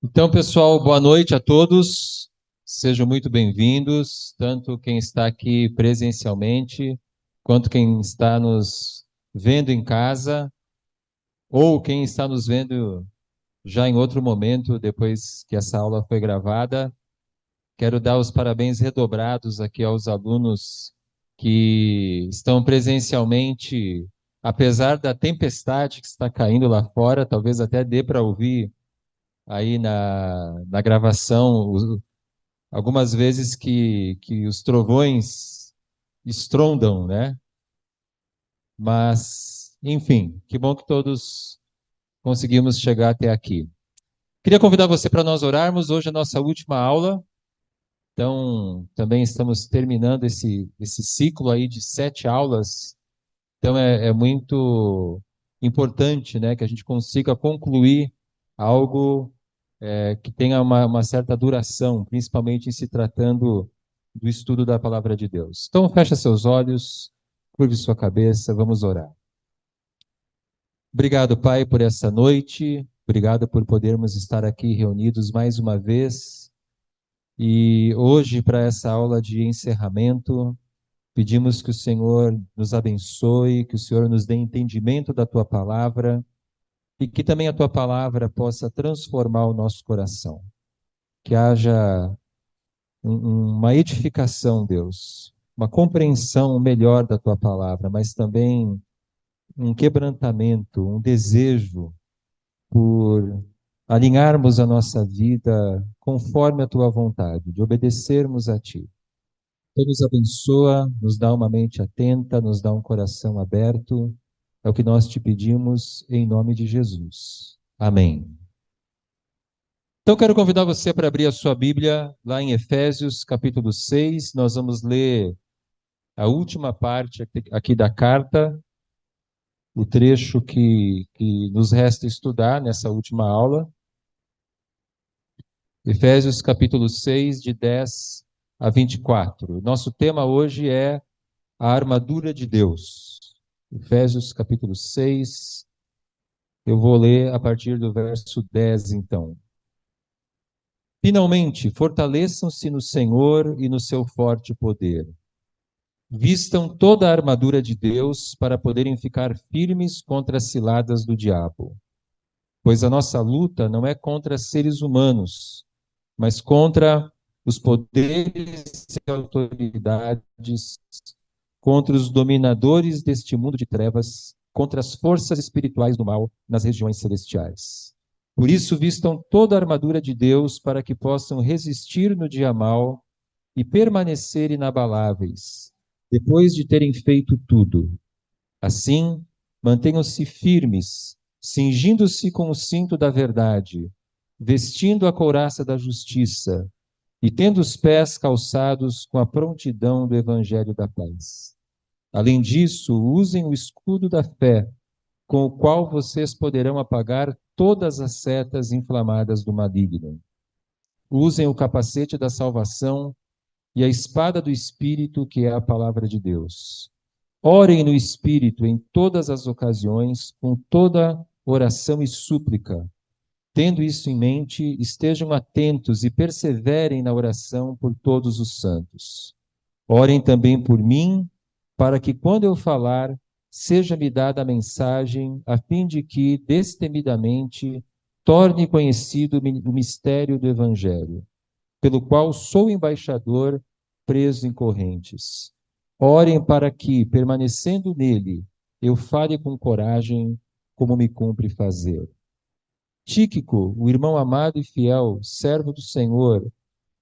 Então, pessoal, boa noite a todos. Sejam muito bem-vindos, tanto quem está aqui presencialmente, quanto quem está nos vendo em casa, ou quem está nos vendo já em outro momento, depois que essa aula foi gravada. Quero dar os parabéns redobrados aqui aos alunos que estão presencialmente, apesar da tempestade que está caindo lá fora, talvez até dê para ouvir aí na gravação algumas vezes que os trovões estrondam, né? Mas, enfim, que bom que todos conseguimos chegar até aqui. Queria convidar você para nós orarmos. Hoje é a nossa última aula, então também estamos terminando esse ciclo aí de 7 aulas. Então é muito importante, né, que a gente consiga concluir algo que tenha uma certa duração, principalmente em se tratando do estudo da palavra de Deus. Então, fecha seus olhos, curve sua cabeça, vamos orar. Obrigado, Pai, por essa noite, obrigado por podermos estar aqui reunidos mais uma vez. E hoje, para essa aula de encerramento, pedimos que o Senhor nos abençoe, que o Senhor nos dê entendimento da tua palavra e que também a tua palavra possa transformar o nosso coração. Que haja uma edificação, Deus, uma compreensão melhor da tua palavra, mas também um quebrantamento, um desejo por alinharmos a nossa vida conforme a tua vontade, de obedecermos a ti. Então nos abençoa, nos dá uma mente atenta, nos dá um coração aberto. É o que nós te pedimos em nome de Jesus. Amém. Então, quero convidar você para abrir a sua Bíblia lá em Efésios, capítulo 6. Nós vamos ler a última parte aqui da carta, o trecho que nos resta estudar nessa última aula. Efésios, capítulo 6, de 10 a 24. Nosso tema hoje é a armadura de Deus. Efésios, capítulo 6, eu vou ler a partir do verso 10, então. Finalmente, fortaleçam-se no Senhor e no seu forte poder. Vistam toda a armadura de Deus para poderem ficar firmes contra as ciladas do diabo. Pois a nossa luta não é contra seres humanos, mas contra os poderes e autoridades, contra os dominadores deste mundo de trevas, contra as forças espirituais do mal nas regiões celestiais. Por isso, vistam toda a armadura de Deus para que possam resistir no dia mau e permanecer inabaláveis, depois de terem feito tudo. Assim, mantenham-se firmes, cingindo-se com o cinto da verdade, vestindo a couraça da justiça e tendo os pés calçados com a prontidão do evangelho da paz. Além disso, usem o escudo da fé, com o qual vocês poderão apagar todas as setas inflamadas do maligno. Usem o capacete da salvação e a espada do Espírito, que é a palavra de Deus. Orem no Espírito em todas as ocasiões, com toda oração e súplica. Tendo isso em mente, estejam atentos e perseverem na oração por todos os santos. Orem também por mim, para que, quando eu falar, seja-me dada a mensagem, a fim de que, destemidamente, torne conhecido o mistério do Evangelho, pelo qual sou embaixador, preso em correntes. Orem para que, permanecendo nele, eu fale com coragem, como me cumpre fazer. Tíquico, o irmão amado e fiel, servo do Senhor,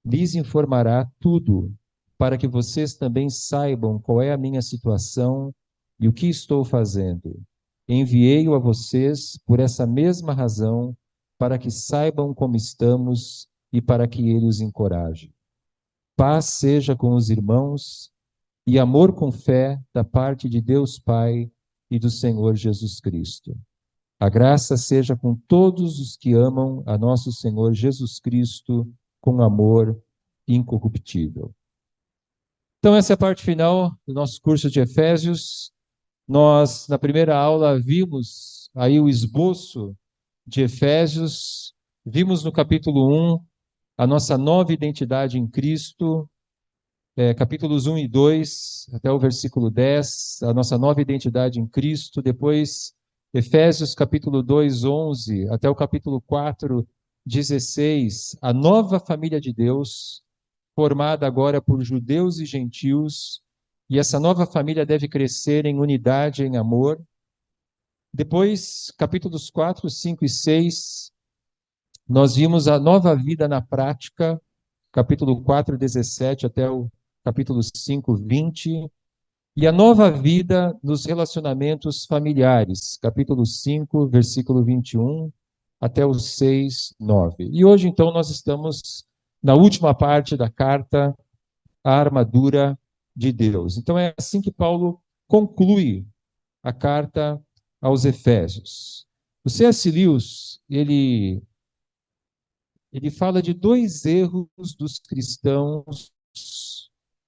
lhes informará tudo, para que vocês também saibam qual é a minha situação e o que estou fazendo. Enviei-o a vocês por essa mesma razão, para que saibam como estamos e para que ele os encoraje. Paz seja com os irmãos e amor com fé da parte de Deus Pai e do Senhor Jesus Cristo. A graça seja com todos os que amam a nosso Senhor Jesus Cristo com amor incorruptível. Então, essa é a parte final do nosso curso de Efésios. Nós, na primeira aula, vimos aí o esboço de Efésios, Vimos no capítulo 1 a nossa nova identidade em Cristo, capítulos 1 e 2, até o versículo 10, a nossa nova identidade em Cristo. Depois, Efésios capítulo 2, 11, até o capítulo 4, 16, a nova família de Deus, formada agora por judeus e gentios, e essa nova família deve crescer em unidade, em amor. Depois, capítulos 4, 5 e 6, nós vimos a nova vida na prática, capítulo 4, 17 até o capítulo 5, 20, e a nova vida nos relacionamentos familiares, capítulo 5, versículo 21 até o 6, 9. E hoje, então, nós estamos na última parte da carta, a armadura de Deus. Então, é assim que Paulo conclui a carta aos Efésios. O C.S. Lewis, ele fala de dois erros dos cristãos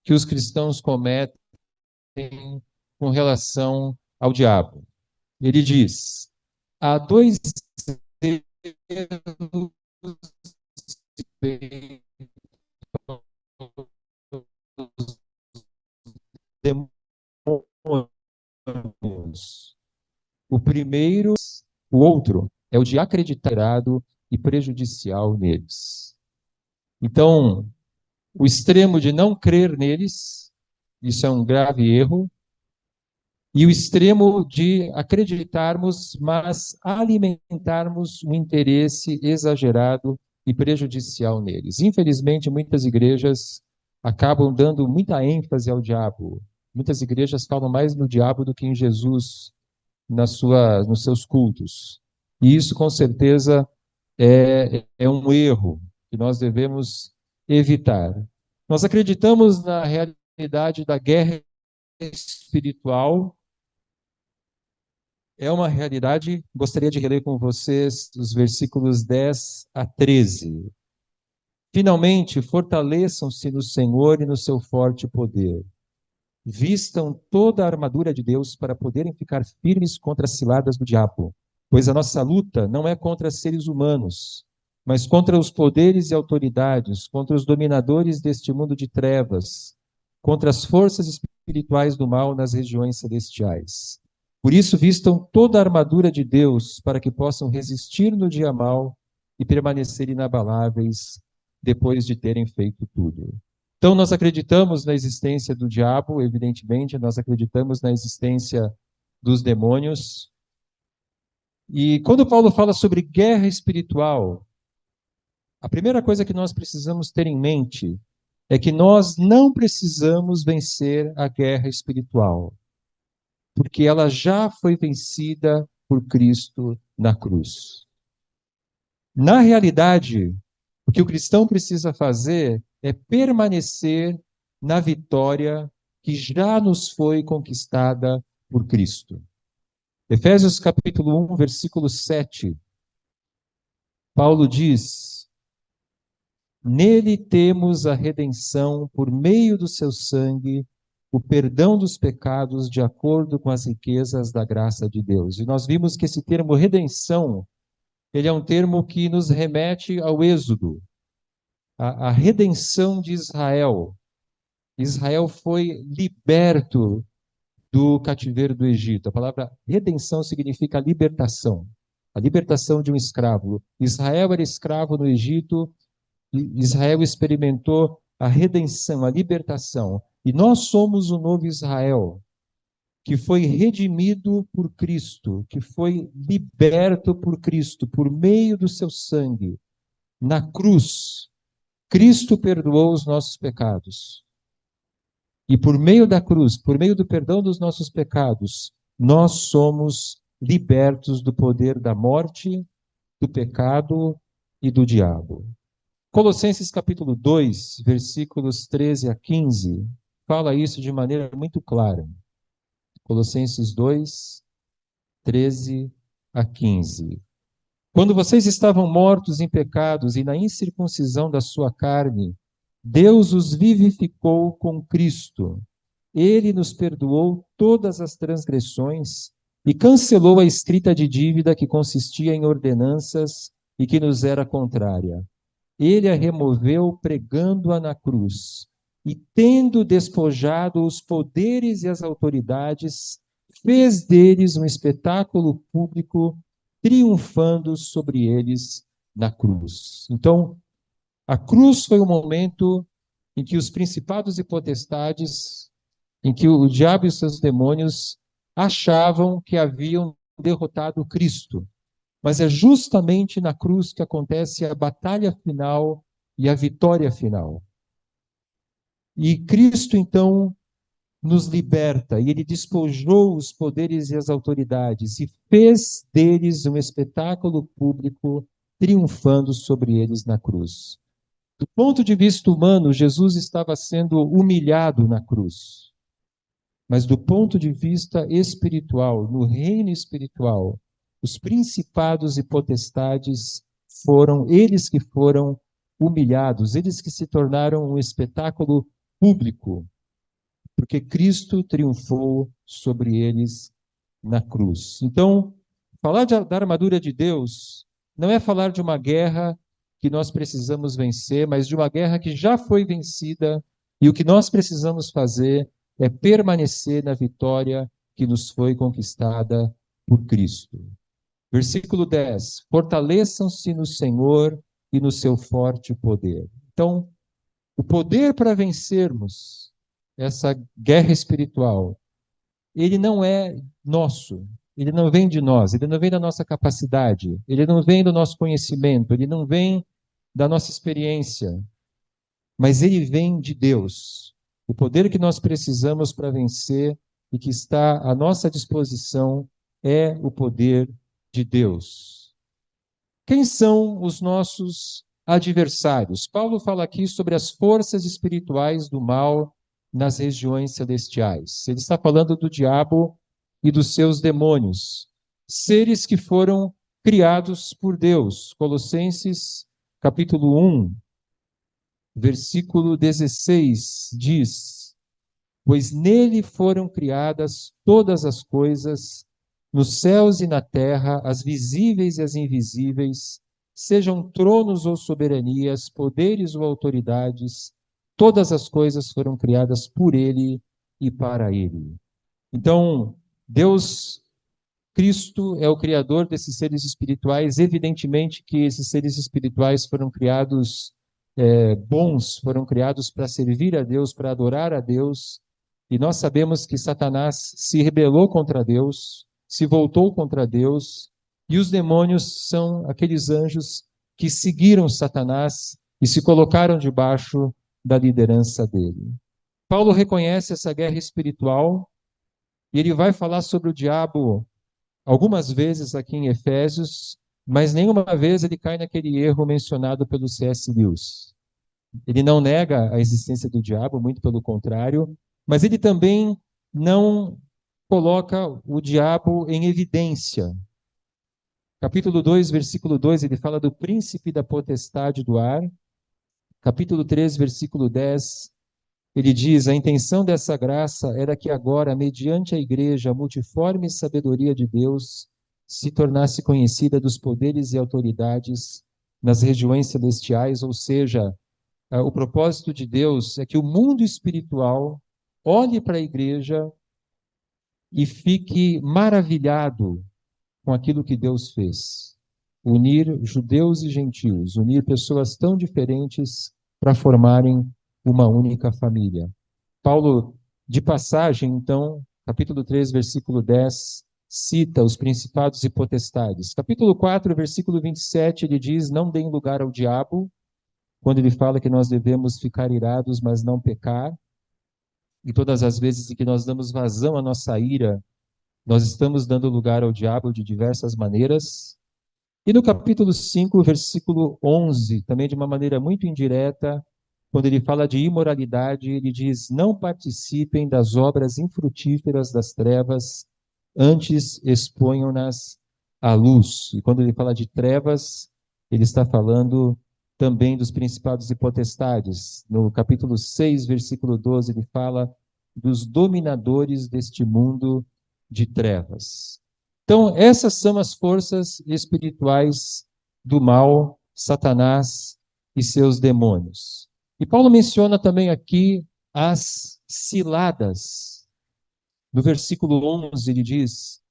que os cristãos cometem com relação ao diabo. Ele diz: há dois erros demônios. O primeiro, o outro, é o de acreditar errado e prejudicial neles. Então, o extremo de não crer neles, isso é um grave erro, e o extremo de acreditarmos, mas alimentarmos um interesse exagerado e prejudicial neles. Infelizmente, muitas igrejas acabam dando muita ênfase ao diabo. Muitas igrejas falam mais no diabo do que em Jesus nos seus cultos. E isso, com certeza, é um erro que nós devemos evitar. Nós acreditamos na realidade da guerra espiritual. É uma realidade. Gostaria de reler com vocês os versículos 10 a 13. Finalmente, fortaleçam-se no Senhor e no seu forte poder. Vistam toda a armadura de Deus para poderem ficar firmes contra as ciladas do diabo. Pois a nossa luta não é contra seres humanos, mas contra os poderes e autoridades, contra os dominadores deste mundo de trevas, contra as forças espirituais do mal nas regiões celestiais. Por isso, vistam toda a armadura de Deus para que possam resistir no dia mau e permanecer inabaláveis depois de terem feito tudo. Então, nós acreditamos na existência do diabo, evidentemente, nós acreditamos na existência dos demônios. E quando Paulo fala sobre guerra espiritual, a primeira coisa que nós precisamos ter em mente é que nós não precisamos vencer a guerra espiritual, porque ela já foi vencida por Cristo na cruz. Na realidade, o que o cristão precisa fazer é permanecer na vitória que já nos foi conquistada por Cristo. Efésios capítulo 1, versículo 7. Paulo diz: nele temos a redenção por meio do seu sangue, o perdão dos pecados de acordo com as riquezas da graça de Deus. E nós vimos que esse termo redenção, ele é um termo que nos remete ao Êxodo, a redenção de Israel. Israel foi liberto do cativeiro do Egito. A palavra redenção significa libertação, a libertação de um escravo. Israel era escravo no Egito, e Israel experimentou a redenção, a libertação. E nós somos o novo Israel, que foi redimido por Cristo, que foi liberto por Cristo, por meio do seu sangue. Na cruz, Cristo perdoou os nossos pecados. E por meio da cruz, por meio do perdão dos nossos pecados, nós somos libertos do poder da morte, do pecado e do diabo. Colossenses capítulo 2, versículos 13 a 15, fala isso de maneira muito clara. Colossenses 2, 13 a 15. Quando vocês estavam mortos em pecados e na incircuncisão da sua carne, Deus os vivificou com Cristo. Ele nos perdoou todas as transgressões e cancelou a escrita de dívida que consistia em ordenanças e que nos era contrária. Ele a removeu pregando-a na cruz, e tendo despojado os poderes e as autoridades, fez deles um espetáculo público, triunfando sobre eles na cruz. Então, a cruz foi o momento em que os principados e potestades, em que o diabo e os seus demônios achavam que haviam derrotado Cristo. Mas é justamente na cruz que acontece a batalha final e a vitória final. E Cristo, então, nos liberta, e ele despojou os poderes e as autoridades, e fez deles um espetáculo público, triunfando sobre eles na cruz. Do ponto de vista humano, Jesus estava sendo humilhado na cruz. Mas do ponto de vista espiritual, no reino espiritual, os principados e potestades foram eles que foram humilhados, eles que se tornaram um espetáculo público, porque Cristo triunfou sobre eles na cruz. Então, falar da armadura de Deus não é falar de uma guerra que nós precisamos vencer, mas de uma guerra que já foi vencida, e o que nós precisamos fazer é permanecer na vitória que nos foi conquistada por Cristo. Versículo 10: Fortaleçam-se no Senhor e no seu forte poder. Então, o poder para vencermos essa guerra espiritual, ele não é nosso, ele não vem de nós, ele não vem da nossa capacidade, ele não vem do nosso conhecimento, ele não vem da nossa experiência, mas ele vem de Deus. O poder que nós precisamos para vencer e que está à nossa disposição é o poder de Deus. Quem são os nossos adversários? Paulo fala aqui sobre as forças espirituais do mal nas regiões celestiais. Ele está falando do diabo e dos seus demônios, seres que foram criados por Deus. Colossenses capítulo 1, versículo 16 diz: Pois nele foram criadas todas as coisas, nos céus e na terra, as visíveis e as invisíveis, sejam tronos ou soberanias, poderes ou autoridades, todas as coisas foram criadas por ele e para ele. Então, Deus, Cristo é o criador desses seres espirituais. Evidentemente que esses seres espirituais foram criados bons, foram criados para servir a Deus, para adorar a Deus. E nós sabemos que Satanás se rebelou contra Deus, se voltou contra Deus, e os demônios são aqueles anjos que seguiram Satanás e se colocaram debaixo da liderança dele. Paulo reconhece essa guerra espiritual e ele vai falar sobre o diabo algumas vezes aqui em Efésios, mas nenhuma vez ele cai naquele erro mencionado pelo C.S. Lewis. Ele não nega a existência do diabo, muito pelo contrário, mas ele também não coloca o diabo em evidência. Capítulo 2, versículo 2, ele fala do príncipe da potestade do ar. Capítulo 3, versículo 10, ele diz: a intenção dessa graça era que agora, mediante a igreja, a multiforme sabedoria de Deus se tornasse conhecida dos poderes e autoridades nas regiões celestiais, ou seja, o propósito de Deus é que o mundo espiritual olhe para a igreja e fique maravilhado com aquilo que Deus fez. Unir judeus e gentios, unir pessoas tão diferentes para formarem uma única família. Paulo, de passagem, então, capítulo 3, versículo 10, cita os principados e potestades. Capítulo 4, versículo 27, ele diz: não deem lugar ao diabo, quando ele fala que nós devemos ficar irados, mas não pecar. E todas as vezes em que nós damos vazão à nossa ira, nós estamos dando lugar ao diabo de diversas maneiras. E no capítulo 5, versículo 11, também de uma maneira muito indireta, quando ele fala de imoralidade, ele diz: não participem das obras infrutíferas das trevas, antes exponham-nas à luz. E quando ele fala de trevas, ele está falando também dos principados e potestades. No capítulo 6, versículo 12, ele fala dos dominadores deste mundo de trevas. Então, essas são as forças espirituais do mal, Satanás e seus demônios. E Paulo menciona também aqui as ciladas. No versículo 11 ele diz: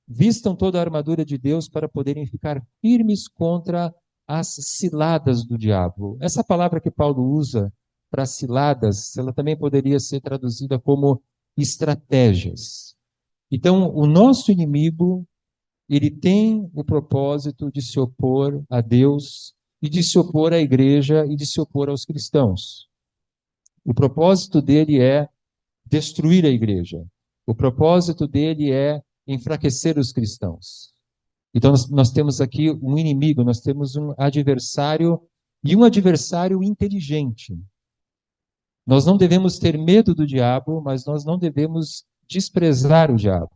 vistam toda a armadura de Deus para poderem ficar firmes contra as ciladas do diabo. Essa palavra que Paulo usa para ciladas, ela também poderia ser traduzida como estratégias. Então, o nosso inimigo, ele tem o propósito de se opor a Deus e de se opor à igreja e de se opor aos cristãos. O propósito dele é destruir a igreja. O propósito dele é enfraquecer os cristãos. Então, nós temos aqui um inimigo, nós temos um adversário, e um adversário inteligente. Nós não devemos ter medo do diabo, mas nós não devemos desprezar o diabo.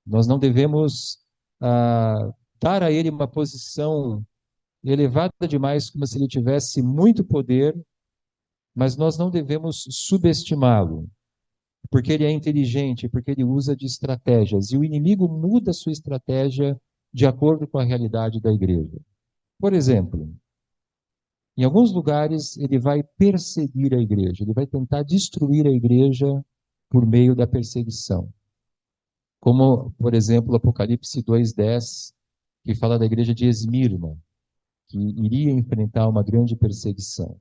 Nós não devemos dar a ele uma posição elevada demais, como se ele tivesse muito poder, mas nós não devemos subestimá-lo, porque ele é inteligente, porque ele usa de estratégias, e o inimigo muda a sua estratégia de acordo com a realidade da igreja. Por exemplo, em alguns lugares ele vai perseguir a igreja, ele vai tentar destruir a igreja por meio da perseguição. Como, por exemplo, Apocalipse 2:10, que fala da igreja de Esmirna, que iria enfrentar uma grande perseguição.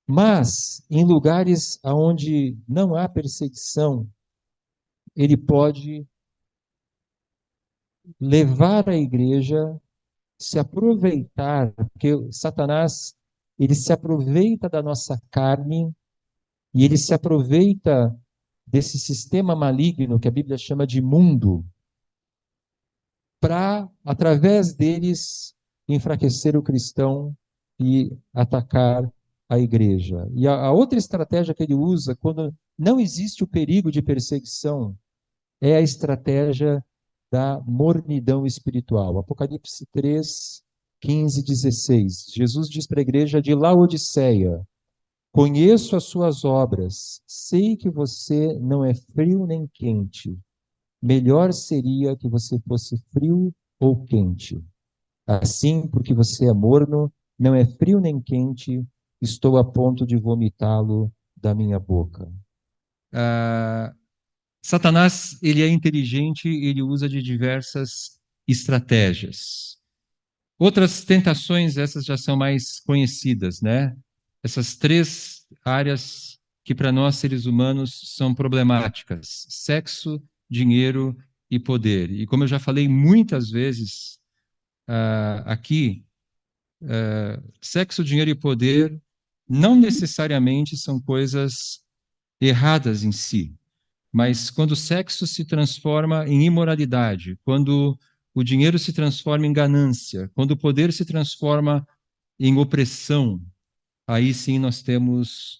Mas, em lugares onde não há perseguição, ele pode levar a igreja, se aproveitar, porque Satanás, ele se aproveita da nossa carne e ele se aproveita desse sistema maligno que a Bíblia chama de mundo, para, através deles, enfraquecer o cristão e atacar a igreja. E a outra estratégia que ele usa, quando não existe o perigo de perseguição, é a estratégia da mornidão espiritual. Apocalipse 3, 15, 16. Jesus diz para a igreja de Laodiceia: conheço as suas obras, sei que você não é frio nem quente. Melhor seria que você fosse frio ou quente. Assim, porque você é morno, não é frio nem quente, estou a ponto de vomitá-lo da minha boca. Satanás, ele é inteligente, ele usa de diversas estratégias. Outras tentações, essas já são mais conhecidas, né? Essas três áreas que para nós seres humanos são problemáticas: sexo, dinheiro e poder. E como eu já falei muitas vezes aqui, sexo, dinheiro e poder não necessariamente são coisas erradas em si. Mas quando o sexo se transforma em imoralidade, quando o dinheiro se transforma em ganância, quando o poder se transforma em opressão, aí sim nós temos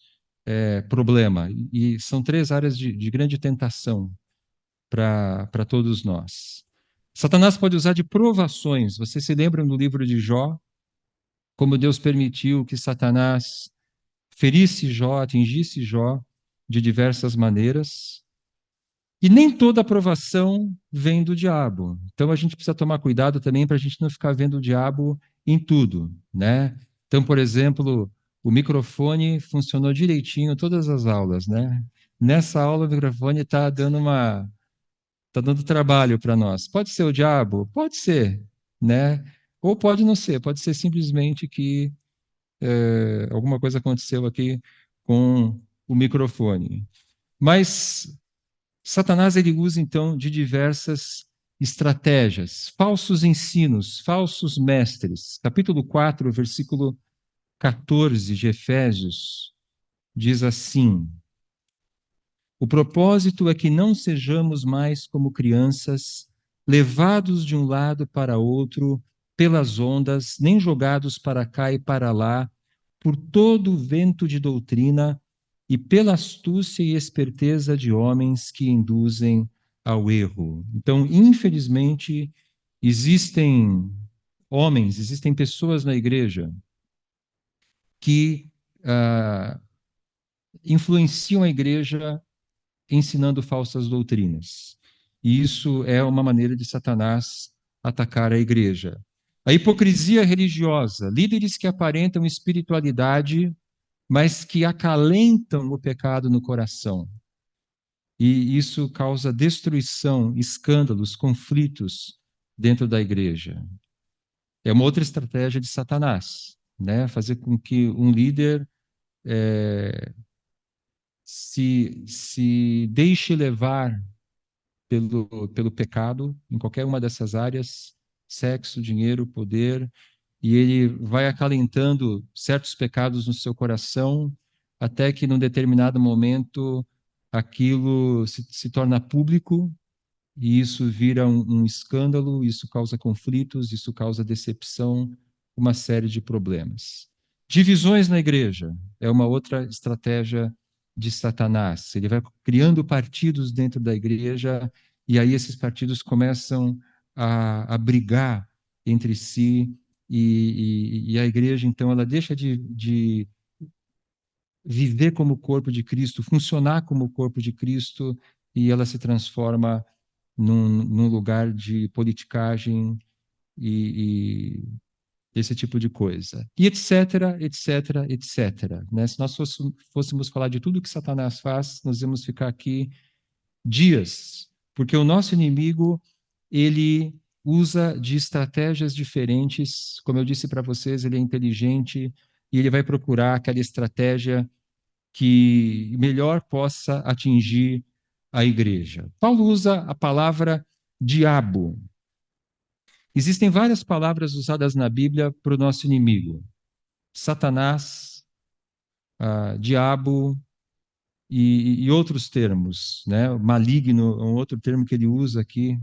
problema. E são três áreas de grande tentação para todos nós. Satanás pode usar de provações. Você se lembra no livro de Jó, como Deus permitiu que Satanás ferisse Jó, atingisse Jó de diversas maneiras. E nem toda aprovação vem do diabo. Então a gente precisa tomar cuidado também para a gente não ficar vendo o diabo em tudo, né? Então, por exemplo, o microfone funcionou direitinho todas as aulas, né? Nessa aula o microfone tá dando trabalho para nós. Pode ser o diabo? Pode ser, né? Ou pode não ser, pode ser simplesmente que alguma coisa aconteceu aqui com o microfone. Mas Satanás ele usa então de diversas estratégias, falsos ensinos, falsos mestres. Capítulo 4, versículo 14 de Efésios diz assim: o propósito é que não sejamos mais como crianças, levados de um lado para outro pelas ondas, nem jogados para cá e para lá por todo o vento de doutrina e pela astúcia e esperteza de homens que induzem ao erro. Então, infelizmente, existem homens, existem pessoas na igreja que influenciam a igreja ensinando falsas doutrinas. E isso é uma maneira de Satanás atacar a igreja. A hipocrisia religiosa, líderes que aparentam espiritualidade, mas que acalentam o pecado no coração. E isso causa destruição, escândalos, conflitos dentro da igreja. É uma outra estratégia de Satanás, né? Fazer com que um líder se deixe levar pelo pecado, em qualquer uma dessas áreas, sexo, dinheiro, poder, e ele vai acalentando certos pecados no seu coração, até que num determinado momento aquilo se torna público, e isso vira um escândalo, isso causa conflitos, isso causa decepção, uma série de problemas. Divisões na igreja é uma outra estratégia de Satanás. Ele vai criando partidos dentro da igreja, e aí esses partidos começam a brigar entre si, e a igreja, então, ela deixa de viver como o corpo de Cristo, funcionar como o corpo de Cristo, e ela se transforma num lugar de politicagem e esse tipo de coisa. E etc, etc, etc. Né? Se nós fôssemos falar de tudo que Satanás faz, nós íamos ficar aqui dias, porque o nosso inimigo, ele usa de estratégias diferentes. Como eu disse para vocês, ele é inteligente e ele vai procurar aquela estratégia que melhor possa atingir a igreja. Paulo usa a palavra diabo. Existem várias palavras usadas na Bíblia para o nosso inimigo: Satanás, diabo e outros termos, né? Maligno é um outro termo que ele usa aqui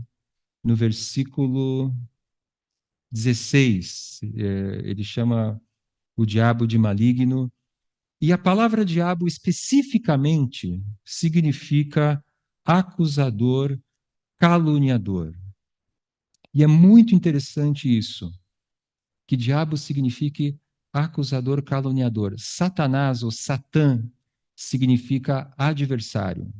no versículo 16. Ele chama o diabo de maligno. E a palavra diabo especificamente significa acusador, caluniador. E é muito interessante isso, que diabo signifique acusador, caluniador. Satanás ou Satã significa adversário.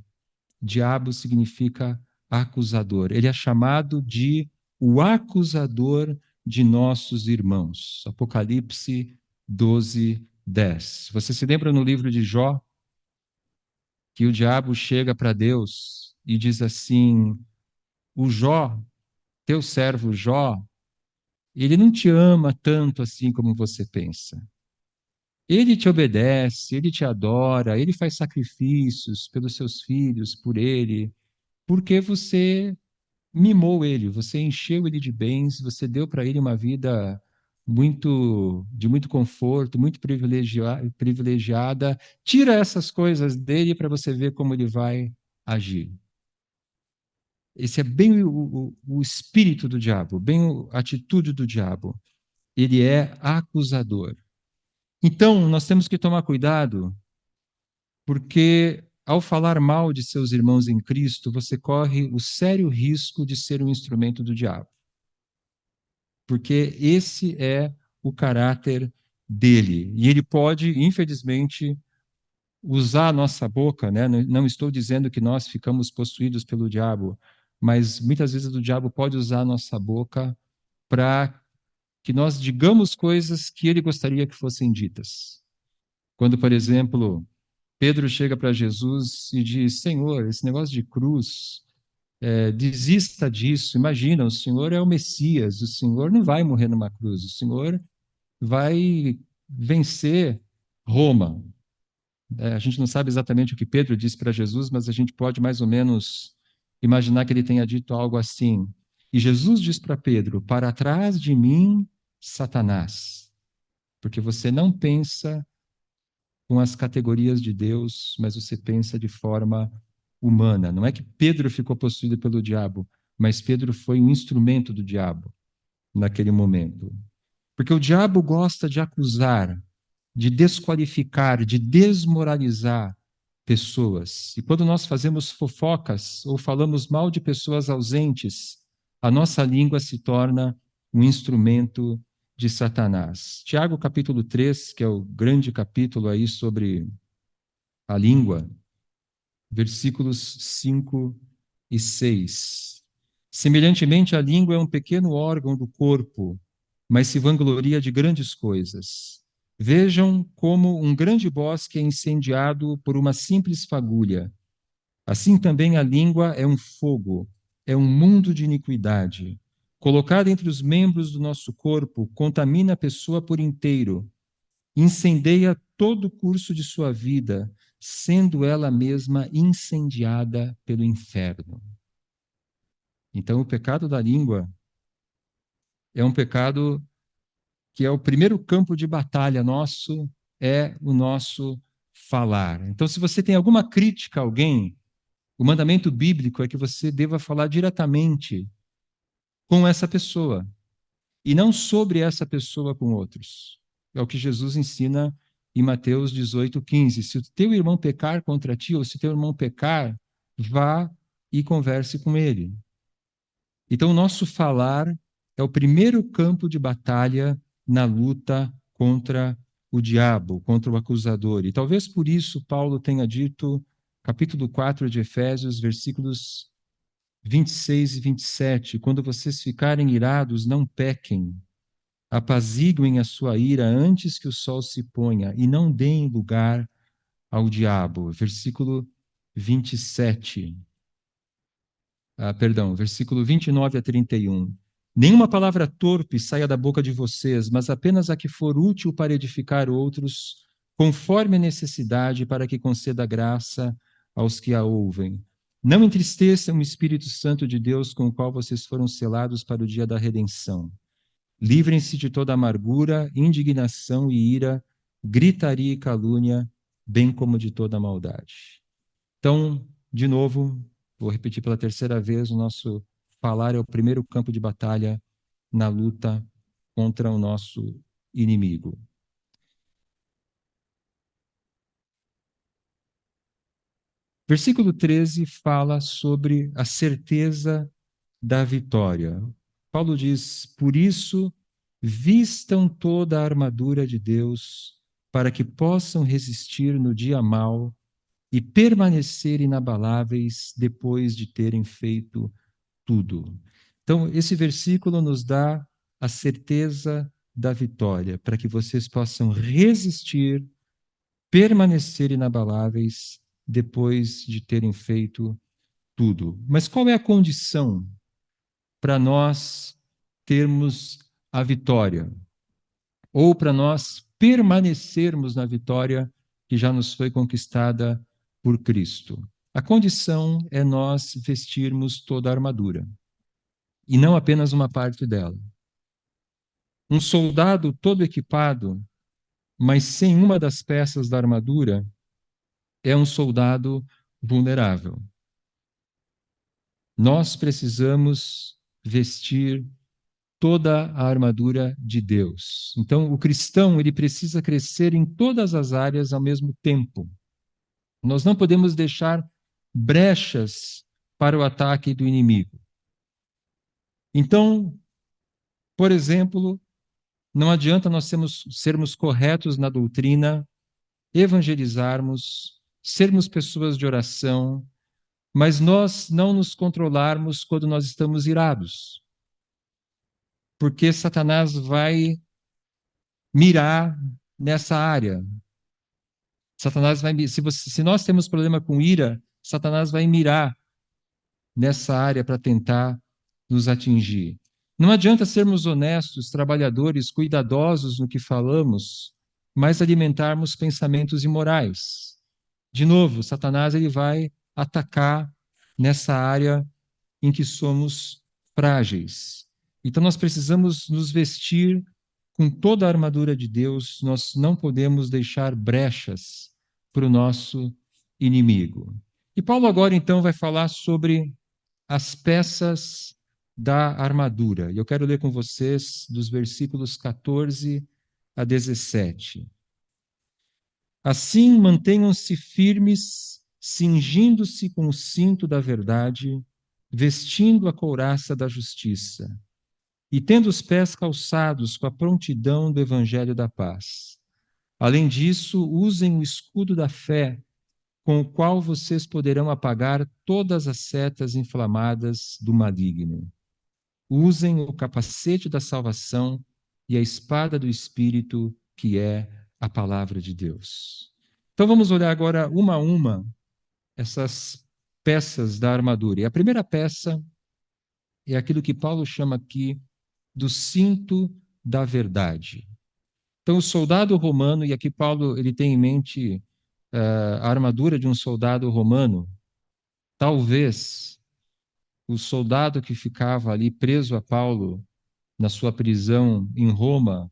Diabo significa acusador. Ele é chamado de o acusador de nossos irmãos. Apocalipse 12, 10. Você se lembra no livro de Jó, que o diabo chega para Deus e diz assim: o Jó, teu servo Jó, ele não te ama tanto assim como você pensa. Ele te obedece, ele te adora, ele faz sacrifícios pelos seus filhos, por ele, porque você mimou ele, você encheu ele de bens, você deu para ele uma vida de muito conforto, muito privilegiada. Tira essas coisas dele para você ver como ele vai agir. Esse é bem o espírito do diabo, bem a atitude do diabo. Ele é acusador. Então, nós temos que tomar cuidado, porque ao falar mal de seus irmãos em Cristo, você corre o sério risco de ser um instrumento do diabo. Porque esse é o caráter dele. E ele pode, infelizmente, usar a nossa boca, né? Não estou dizendo que nós ficamos possuídos pelo diabo, mas muitas vezes o diabo pode usar a nossa boca para que nós digamos coisas que ele gostaria que fossem ditas. Quando, por exemplo, Pedro chega para Jesus e diz: Senhor, esse negócio de cruz, desista disso. Imagina, o Senhor é o Messias, o Senhor não vai morrer numa cruz, o Senhor vai vencer Roma. A gente não sabe exatamente o que Pedro disse para Jesus, mas a gente pode mais ou menos imaginar que ele tenha dito algo assim. E Jesus diz para Pedro: para trás de mim, Satanás, porque você não pensa com as categorias de Deus, mas você pensa de forma humana. Não é que Pedro ficou possuído pelo diabo, mas Pedro foi um instrumento do diabo naquele momento. Porque o diabo gosta de acusar, de desqualificar, de desmoralizar pessoas. E quando nós fazemos fofocas ou falamos mal de pessoas ausentes, a nossa língua se torna um instrumento de Satanás. Tiago capítulo 3, que é o grande capítulo aí sobre a língua, versículos 5 e 6. Semelhantemente, a língua é um pequeno órgão do corpo, mas se vangloria de grandes coisas. Vejam como um grande bosque é incendiado por uma simples fagulha. Assim também a língua é um fogo, é um mundo de iniquidade. Colocada entre os membros do nosso corpo, contamina a pessoa por inteiro, incendeia todo o curso de sua vida, sendo ela mesma incendiada pelo inferno. Então, o pecado da língua é um pecado que é o primeiro campo de batalha nosso, é o nosso falar. Então, se você tem alguma crítica a alguém, o mandamento bíblico é que você deva falar diretamente com essa pessoa e não sobre essa pessoa com outros. É o que Jesus ensina em Mateus 18:15. Se o teu irmão pecar contra ti, ou se o teu irmão pecar, vá e converse com ele. Então, o nosso falar é o primeiro campo de batalha na luta contra o diabo, contra o acusador. E talvez por isso Paulo tenha dito, capítulo 4 de Efésios, versículos 26 e 27, quando vocês ficarem irados, não pequem, apaziguem a sua ira antes que o sol se ponha e não deem lugar ao diabo. Versículo 27. Versículo 29 a 31. Nenhuma palavra torpe saia da boca de vocês, mas apenas a que for útil para edificar outros, conforme a necessidade, para que conceda graça aos que a ouvem. Não entristeçam o Espírito Santo de Deus, com o qual vocês foram selados para o dia da redenção. Livrem-se de toda amargura, indignação e ira, gritaria e calúnia, bem como de toda maldade. Então, de novo, vou repetir pela terceira vez, o nosso falar é o primeiro campo de batalha na luta contra o nosso inimigo. Versículo 13 fala sobre a certeza da vitória. Paulo diz: por isso, vistam toda a armadura de Deus, para que possam resistir no dia mau e permanecer inabaláveis depois de terem feito tudo. Então, esse versículo nos dá a certeza da vitória, para que vocês possam resistir, permanecer inabaláveis depois de terem feito tudo. Mas qual é a condição para nós termos a vitória? Ou para nós permanecermos na vitória que já nos foi conquistada por Cristo? A condição é nós vestirmos toda a armadura, e não apenas uma parte dela. Um soldado todo equipado, mas sem uma das peças da armadura, é um soldado vulnerável. Nós precisamos vestir toda a armadura de Deus. Então, o cristão, ele precisa crescer em todas as áreas ao mesmo tempo. Nós não podemos deixar brechas para o ataque do inimigo. Então, por exemplo, não adianta nós sermos corretos na doutrina, evangelizarmos, sermos pessoas de oração, mas nós não nos controlarmos quando nós estamos irados. Porque Satanás vai mirar nessa área. Satanás vai, se nós temos problema com ira, Satanás vai mirar nessa área para tentar nos atingir. Não adianta sermos honestos, trabalhadores, cuidadosos no que falamos, mas alimentarmos pensamentos imorais. De novo, Satanás ele vai atacar nessa área em que somos frágeis. Então nós precisamos nos vestir com toda a armadura de Deus, nós não podemos deixar brechas para o nosso inimigo. E Paulo agora então vai falar sobre as peças da armadura. E eu quero ler com vocês dos versículos 14 a 17. Assim, mantenham-se firmes, cingindo-se com o cinto da verdade, vestindo a couraça da justiça, e tendo os pés calçados com a prontidão do evangelho da paz. Além disso, usem o escudo da fé, com o qual vocês poderão apagar todas as setas inflamadas do maligno. Usem o capacete da salvação e a espada do Espírito, que é a palavra de Deus. Então vamos olhar agora uma a uma essas peças da armadura. E a primeira peça é aquilo que Paulo chama aqui do cinto da verdade. Então o soldado romano, e aqui Paulo ele tem em mente a armadura de um soldado romano, talvez o soldado que ficava ali preso a Paulo na sua prisão em Roma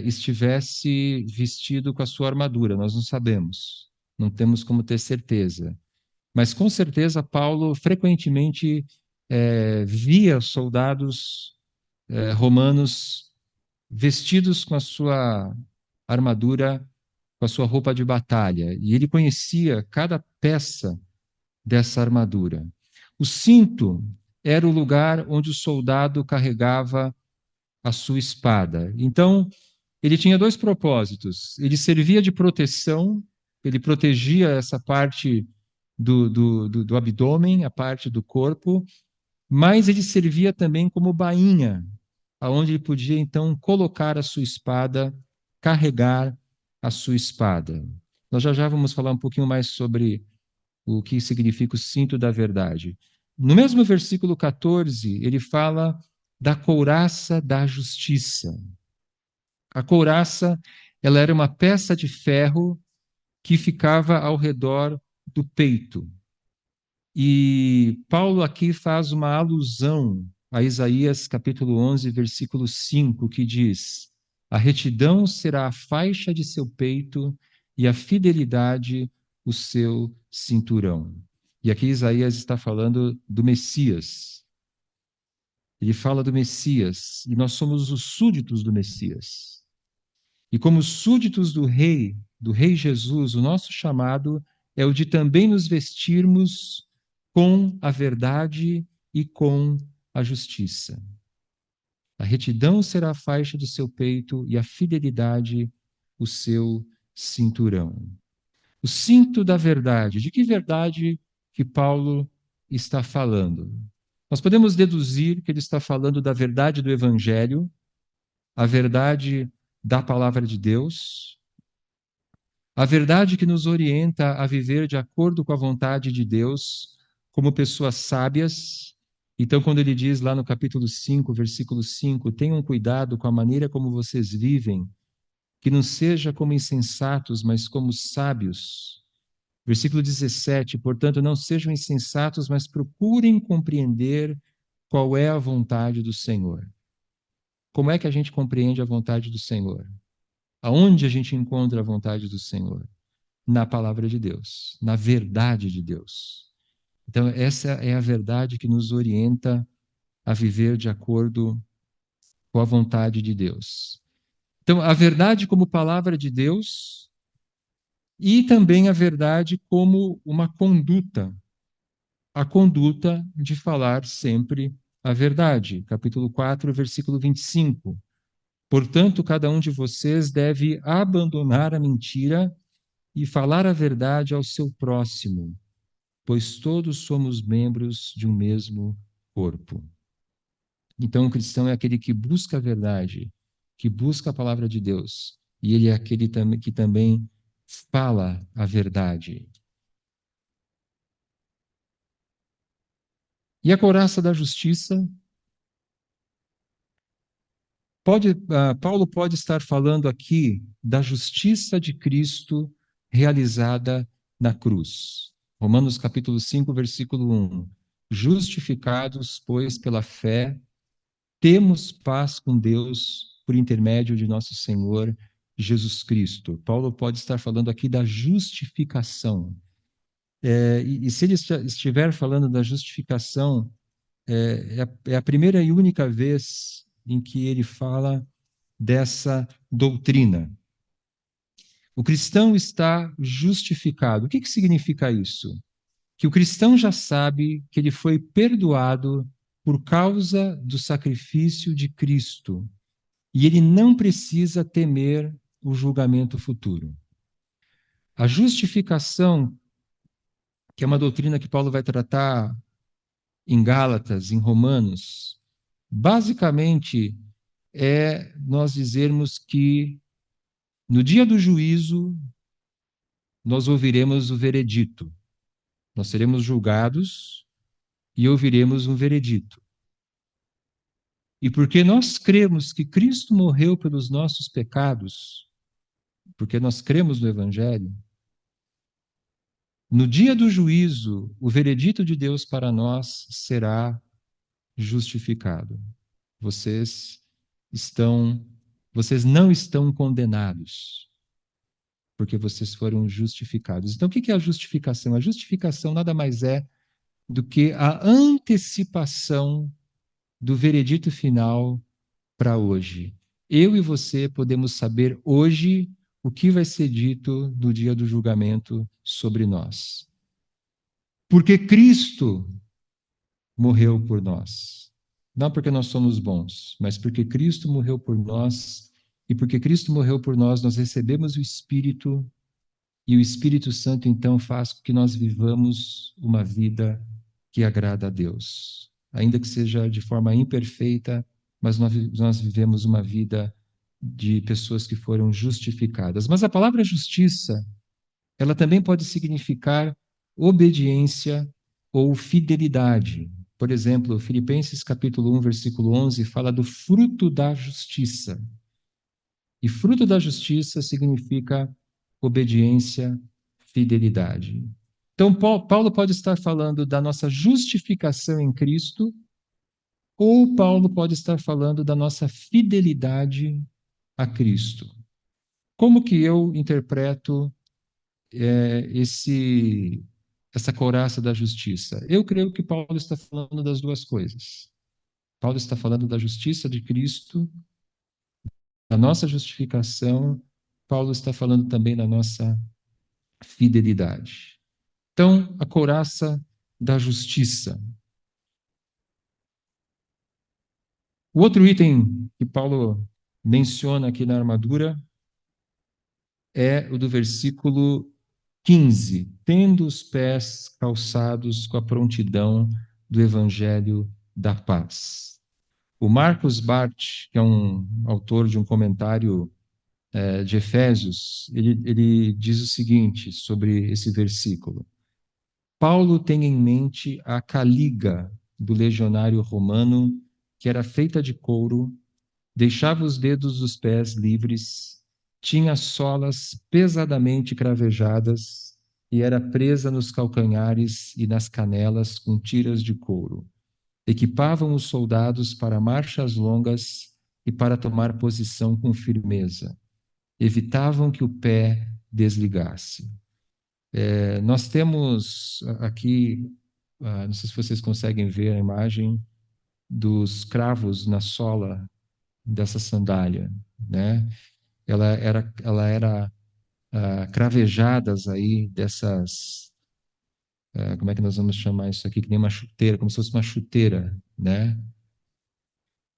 estivesse vestido com a sua armadura. Nós não sabemos, não temos como ter certeza. Mas com certeza Paulo frequentemente via soldados romanos vestidos com a sua armadura, com a sua roupa de batalha, e ele conhecia cada peça dessa armadura. O cinto era o lugar onde o soldado carregava a sua espada. Então, ele tinha dois propósitos. Ele servia de proteção, ele protegia essa parte do abdômen, a parte do corpo, mas ele servia também como bainha, aonde ele podia então colocar a sua espada, carregar a sua espada. Nós já vamos falar um pouquinho mais sobre o que significa o cinto da verdade. No mesmo versículo 14, ele fala da couraça da justiça. A couraça, ela era uma peça de ferro que ficava ao redor do peito. E Paulo aqui faz uma alusão a Isaías capítulo 11, versículo 5, que diz: a retidão será a faixa de seu peito e a fidelidade o seu cinturão. E aqui Isaías está falando do Messias. Ele fala do Messias, e nós somos os súditos do Messias. E como súditos do Rei Jesus, o nosso chamado é o de também nos vestirmos com a verdade e com a justiça. A retidão será a faixa do seu peito e a fidelidade o seu cinturão. O cinto da verdade. De que verdade que Paulo está falando? Nós podemos deduzir que ele está falando da verdade do Evangelho, a verdade da palavra de Deus, a verdade que nos orienta a viver de acordo com a vontade de Deus, como pessoas sábias. Então, quando ele diz lá no capítulo 5, versículo 5, tenham cuidado com a maneira como vocês vivem, que não seja como insensatos, mas como sábios. Versículo 17, portanto, não sejam insensatos, mas procurem compreender qual é a vontade do Senhor. Como é que a gente compreende a vontade do Senhor? Aonde a gente encontra a vontade do Senhor? Na palavra de Deus, na verdade de Deus. Então, essa é a verdade que nos orienta a viver de acordo com a vontade de Deus. Então, a verdade como palavra de Deus e também a verdade como uma conduta, a conduta de falar sempre a verdade. Capítulo 4, versículo 25. Portanto, cada um de vocês deve abandonar a mentira e falar a verdade ao seu próximo, pois todos somos membros de um mesmo corpo. Então, o cristão é aquele que busca a verdade, que busca a palavra de Deus, e ele é aquele que também fala a verdade. E a couraça da justiça, Paulo pode estar falando aqui da justiça de Cristo realizada na cruz. Romanos capítulo 5, versículo 1. Justificados, pois, pela fé, temos paz com Deus por intermédio de nosso Senhor Jesus Cristo. Paulo pode estar falando aqui da justificação. E se ele estiver falando da justificação, é a primeira e única vez em que ele fala dessa doutrina. O cristão está justificado. O que significa isso? Que o cristão já sabe que ele foi perdoado por causa do sacrifício de Cristo e ele não precisa temer o julgamento futuro. A justificação, que é uma doutrina que Paulo vai tratar em Gálatas, em Romanos, basicamente é nós dizermos que no dia do juízo nós ouviremos o veredito. Nós seremos julgados e ouviremos um veredito. E porque nós cremos que Cristo morreu pelos nossos pecados, porque nós cremos no Evangelho, no dia do juízo, o veredito de Deus para nós será justificado. Vocês estão, vocês não estão condenados, porque vocês foram justificados. Então, o que é a justificação? A justificação nada mais é do que a antecipação do veredito final para hoje. Eu e você podemos saber hoje o que vai ser dito no dia do julgamento sobre nós. Porque Cristo morreu por nós. Não porque nós somos bons, mas porque Cristo morreu por nós, e porque Cristo morreu por nós, nós recebemos o Espírito, e o Espírito Santo então faz com que nós vivamos uma vida que agrada a Deus. Ainda que seja de forma imperfeita, mas nós vivemos uma vida de pessoas que foram justificadas. Mas a palavra justiça, ela também pode significar obediência ou fidelidade. Por exemplo, Filipenses capítulo 1, versículo 11, fala do fruto da justiça. E fruto da justiça significa obediência, fidelidade. Então, Paulo pode estar falando da nossa justificação em Cristo, ou Paulo pode estar falando da nossa fidelidade a Cristo. Como que eu interpreto essa couraça da justiça? Eu creio que Paulo está falando das duas coisas. Paulo está falando da justiça de Cristo, da nossa justificação. Paulo está falando também da nossa fidelidade. Então, a couraça da justiça. O outro item que Paulo menciona aqui na armadura é o do versículo 15, tendo os pés calçados com a prontidão do evangelho da paz. O Marcos Barth, que é um autor de um comentário de Efésios, ele diz o seguinte sobre esse versículo. Paulo tem em mente a caliga do legionário romano, que era feita de couro, deixava os dedos dos pés livres, tinha solas pesadamente cravejadas e era presa nos calcanhares e nas canelas com tiras de couro. Equipavam os soldados para marchas longas e para tomar posição com firmeza. Evitavam que o pé desligasse. Nós temos aqui, não sei se vocês conseguem ver a imagem dos cravos na sola dessa sandália, né? Ela era cravejadas aí dessas, como é que nós vamos chamar isso aqui? Que nem uma chuteira, como se fosse uma chuteira, né?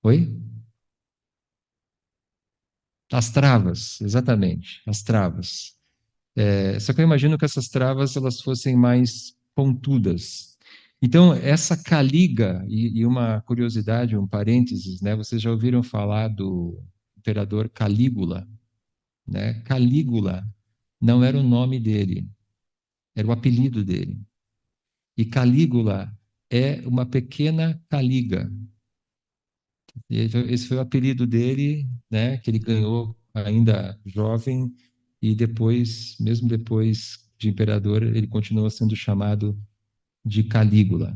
Oi? As travas, exatamente, as travas. Só que eu imagino que essas travas elas fossem mais pontudas. Então, essa caliga, e uma curiosidade, um parênteses, né? Vocês já ouviram falar do imperador Calígula, né? Calígula não era o nome dele, era o apelido dele. E Calígula é uma pequena caliga. Esse foi o apelido dele, né? Que ele ganhou ainda jovem e depois, mesmo depois de imperador, ele continua sendo chamado de Calígula.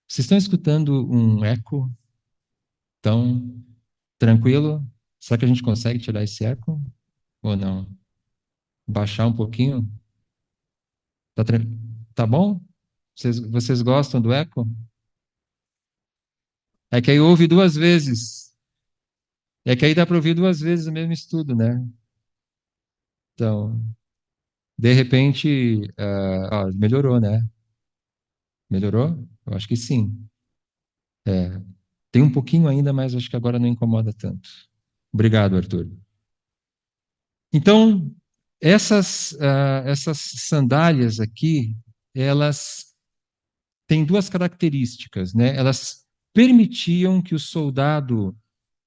Vocês estão escutando um eco tão tranquilo? Será que a gente consegue tirar esse eco ou não? Baixar um pouquinho? Tá, tá bom? Vocês gostam do eco? É que aí ouve duas vezes. É que aí dá para ouvir duas vezes o mesmo estudo, né? Então, de repente, melhorou, né? Melhorou? Eu acho que sim. Tem um pouquinho ainda, mas acho que agora não incomoda tanto. Obrigado, Arthur. Então, essas sandálias aqui, elas têm duas características, né? Elas permitiam que o soldado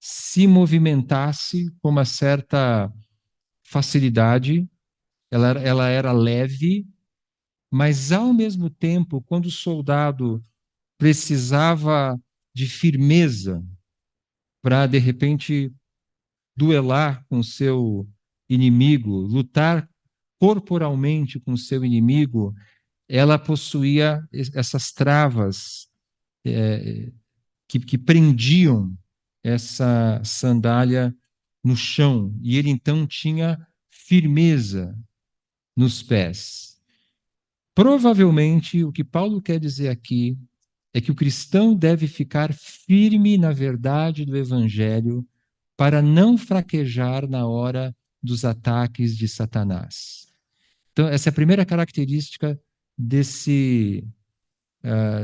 se movimentasse com uma certa facilidade, ela era leve, mas ao mesmo tempo, quando o soldado precisava de firmeza para, de repente, duelar com seu inimigo, lutar corporalmente com seu inimigo, ela possuía essas travas que prendiam essa sandália no chão, e ele então tinha firmeza nos pés. Provavelmente, o que Paulo quer dizer aqui é que o cristão deve ficar firme na verdade do evangelho para não fraquejar na hora dos ataques de Satanás. Então, essa é a primeira característica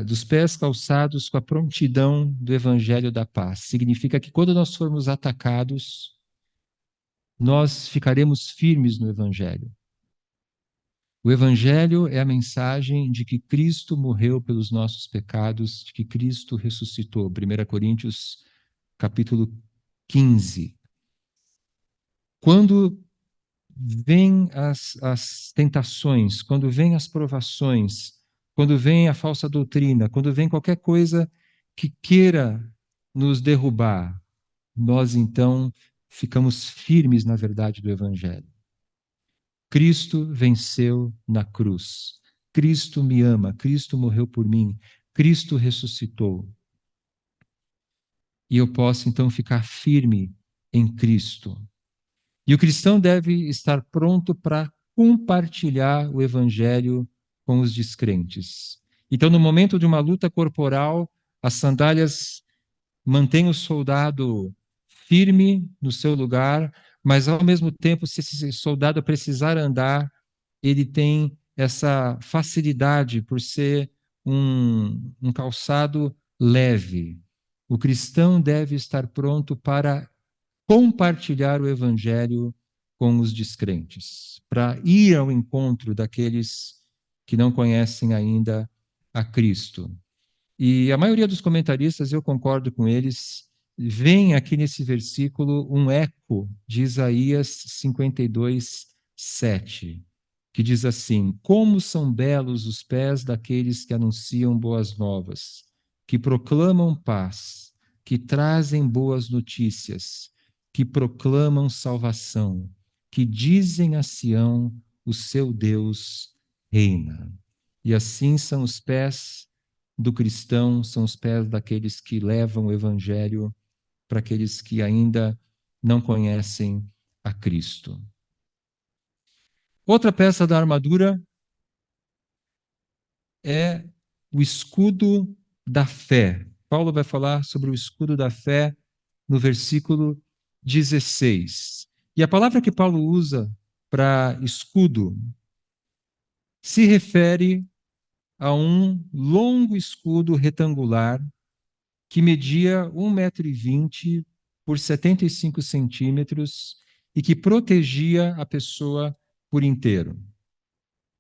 dos pés calçados com a prontidão do evangelho da paz. Significa que quando nós formos atacados, nós ficaremos firmes no evangelho. O evangelho é a mensagem de que Cristo morreu pelos nossos pecados, de que Cristo ressuscitou. 1 Coríntios, capítulo 15. Quando vêm as tentações, quando vêm as provações, quando vem a falsa doutrina, quando vem qualquer coisa que queira nos derrubar, nós então ficamos firmes na verdade do Evangelho. Cristo venceu na cruz. Cristo me ama, Cristo morreu por mim, Cristo ressuscitou. E eu posso então ficar firme em Cristo. E o cristão deve estar pronto para compartilhar o evangelho com os descrentes. Então, no momento de uma luta corporal, as sandálias mantêm o soldado firme no seu lugar, mas ao mesmo tempo, se esse soldado precisar andar, ele tem essa facilidade por ser um calçado leve. O cristão deve estar pronto para compartilhar o evangelho com os descrentes, para ir ao encontro daqueles que não conhecem ainda a Cristo. E a maioria dos comentaristas, eu concordo com eles, vem aqui nesse versículo um eco de Isaías 52, 7, que diz assim: Como são belos os pés daqueles que anunciam boas novas, que proclamam paz, que trazem boas notícias, que proclamam salvação, que dizem a Sião: o seu Deus reina. E assim são os pés do cristão, são os pés daqueles que levam o evangelho para aqueles que ainda não conhecem a Cristo. Outra peça da armadura é o escudo da fé. Paulo vai falar sobre o escudo da fé no versículo 16. E a palavra que Paulo usa para escudo se refere a um longo escudo retangular que media 1,20 m por 75 centímetros e que protegia a pessoa por inteiro.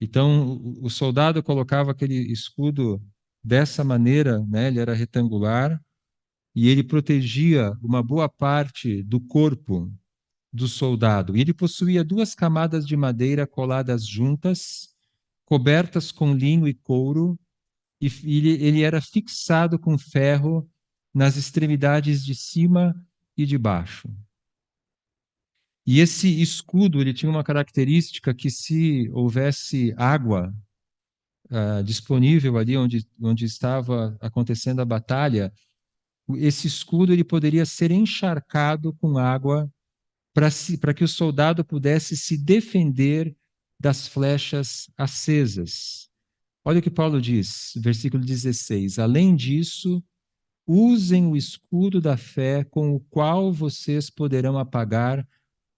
Então, o soldado colocava aquele escudo dessa maneira, né? Ele era retangular e ele protegia uma boa parte do corpo do soldado. E ele possuía duas camadas de madeira coladas juntas, cobertas com linho e couro, e ele era fixado com ferro nas extremidades de cima e de baixo. E esse escudo, ele tinha uma característica que se houvesse água disponível ali onde estava acontecendo a batalha, esse escudo ele poderia ser encharcado com água para que o soldado pudesse se defender das flechas acesas. Olha o que Paulo diz, versículo 16: Além disso, usem o escudo da fé com o qual vocês poderão apagar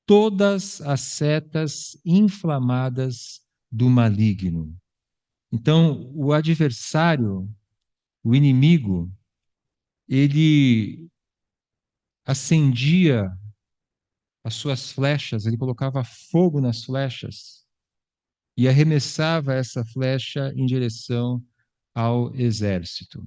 todas as setas inflamadas do maligno. Então, o adversário, o inimigo, ele acendia as suas flechas, ele colocava fogo nas flechas e arremessava essa flecha em direção ao exército.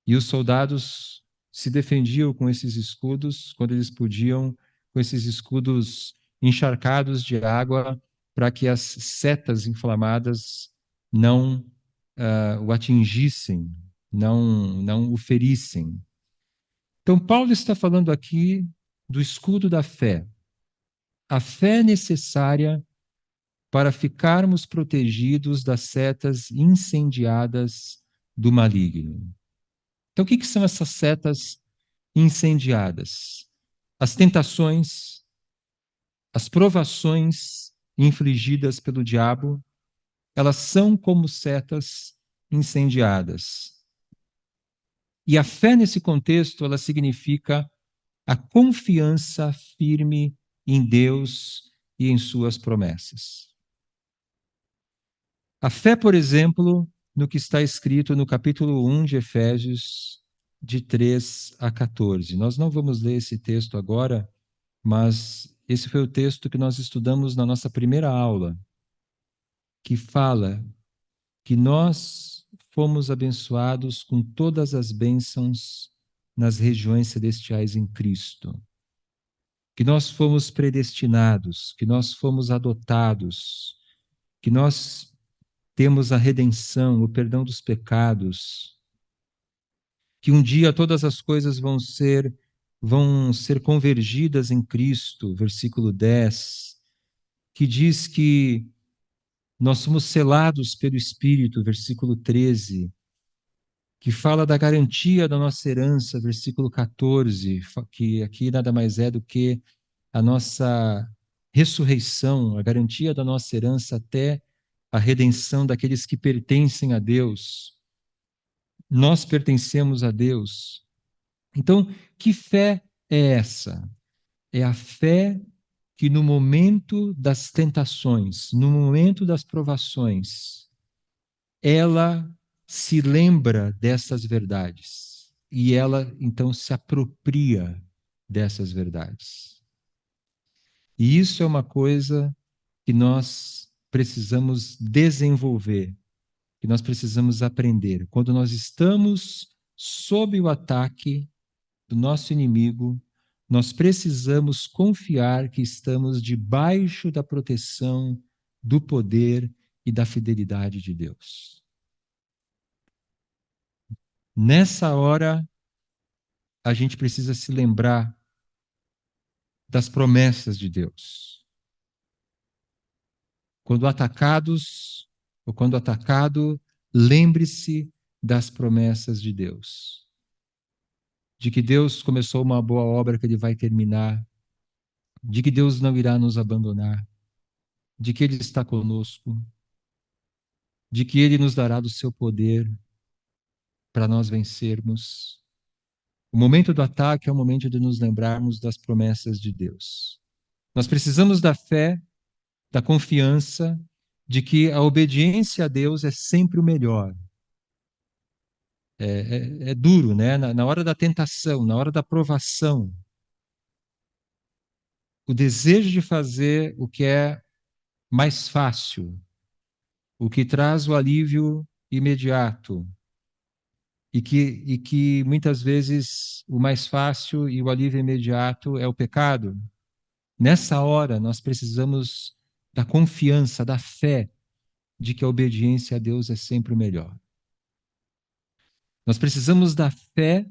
E os soldados se defendiam com esses escudos, quando eles podiam, com esses escudos encharcados de água, para que as setas inflamadas não o atingissem, não o ferissem. Então, Paulo está falando aqui do escudo da fé. A fé necessária para ficarmos protegidos das setas incendiadas do maligno. Então, o que são essas setas incendiadas? As tentações, as provações infligidas pelo diabo, elas são como setas incendiadas. E a fé nesse contexto, ela significa a confiança firme em Deus e em suas promessas. A fé, por exemplo, no que está escrito no capítulo 1 de Efésios, de 3 a 14. Nós não vamos ler esse texto agora, mas esse foi o texto que nós estudamos na nossa primeira aula, que fala que nós fomos abençoados com todas as bênçãos nas regiões celestiais em Cristo, que nós fomos predestinados, que nós fomos adotados, que nós temos a redenção, o perdão dos pecados, que um dia todas as coisas vão ser convergidas em Cristo, versículo 10, que diz que nós somos selados pelo Espírito, versículo 13, que fala da garantia da nossa herança, versículo 14, que aqui nada mais é do que a nossa ressurreição, a garantia da nossa herança até a redenção daqueles que pertencem a Deus. Nós pertencemos a Deus. Então, que fé é essa? É a fé que no momento das tentações, no momento das provações, ela se lembra dessas verdades e ela então se apropria dessas verdades. E isso é uma coisa que nós precisamos desenvolver, que nós precisamos aprender. Quando nós estamos sob o ataque do nosso inimigo, nós precisamos confiar que estamos debaixo da proteção, do poder e da fidelidade de Deus. Nessa hora, a gente precisa se lembrar das promessas de Deus. Quando atacados, ou quando atacado, lembre-se das promessas de Deus. De que Deus começou uma boa obra que Ele vai terminar, de que Deus não irá nos abandonar, de que Ele está conosco, de que Ele nos dará do seu poder para nós vencermos. O momento do ataque é o momento de nos lembrarmos das promessas de Deus. Nós precisamos da fé, da confiança de que a obediência a Deus é sempre o melhor. É duro, né? Na hora da tentação, na hora da provação, o desejo de fazer o que é mais fácil, o que traz o alívio imediato, e que muitas vezes o mais fácil e o alívio imediato é o pecado. Nessa hora, nós precisamos da confiança, da fé, de que a obediência a Deus é sempre o melhor. Nós precisamos da fé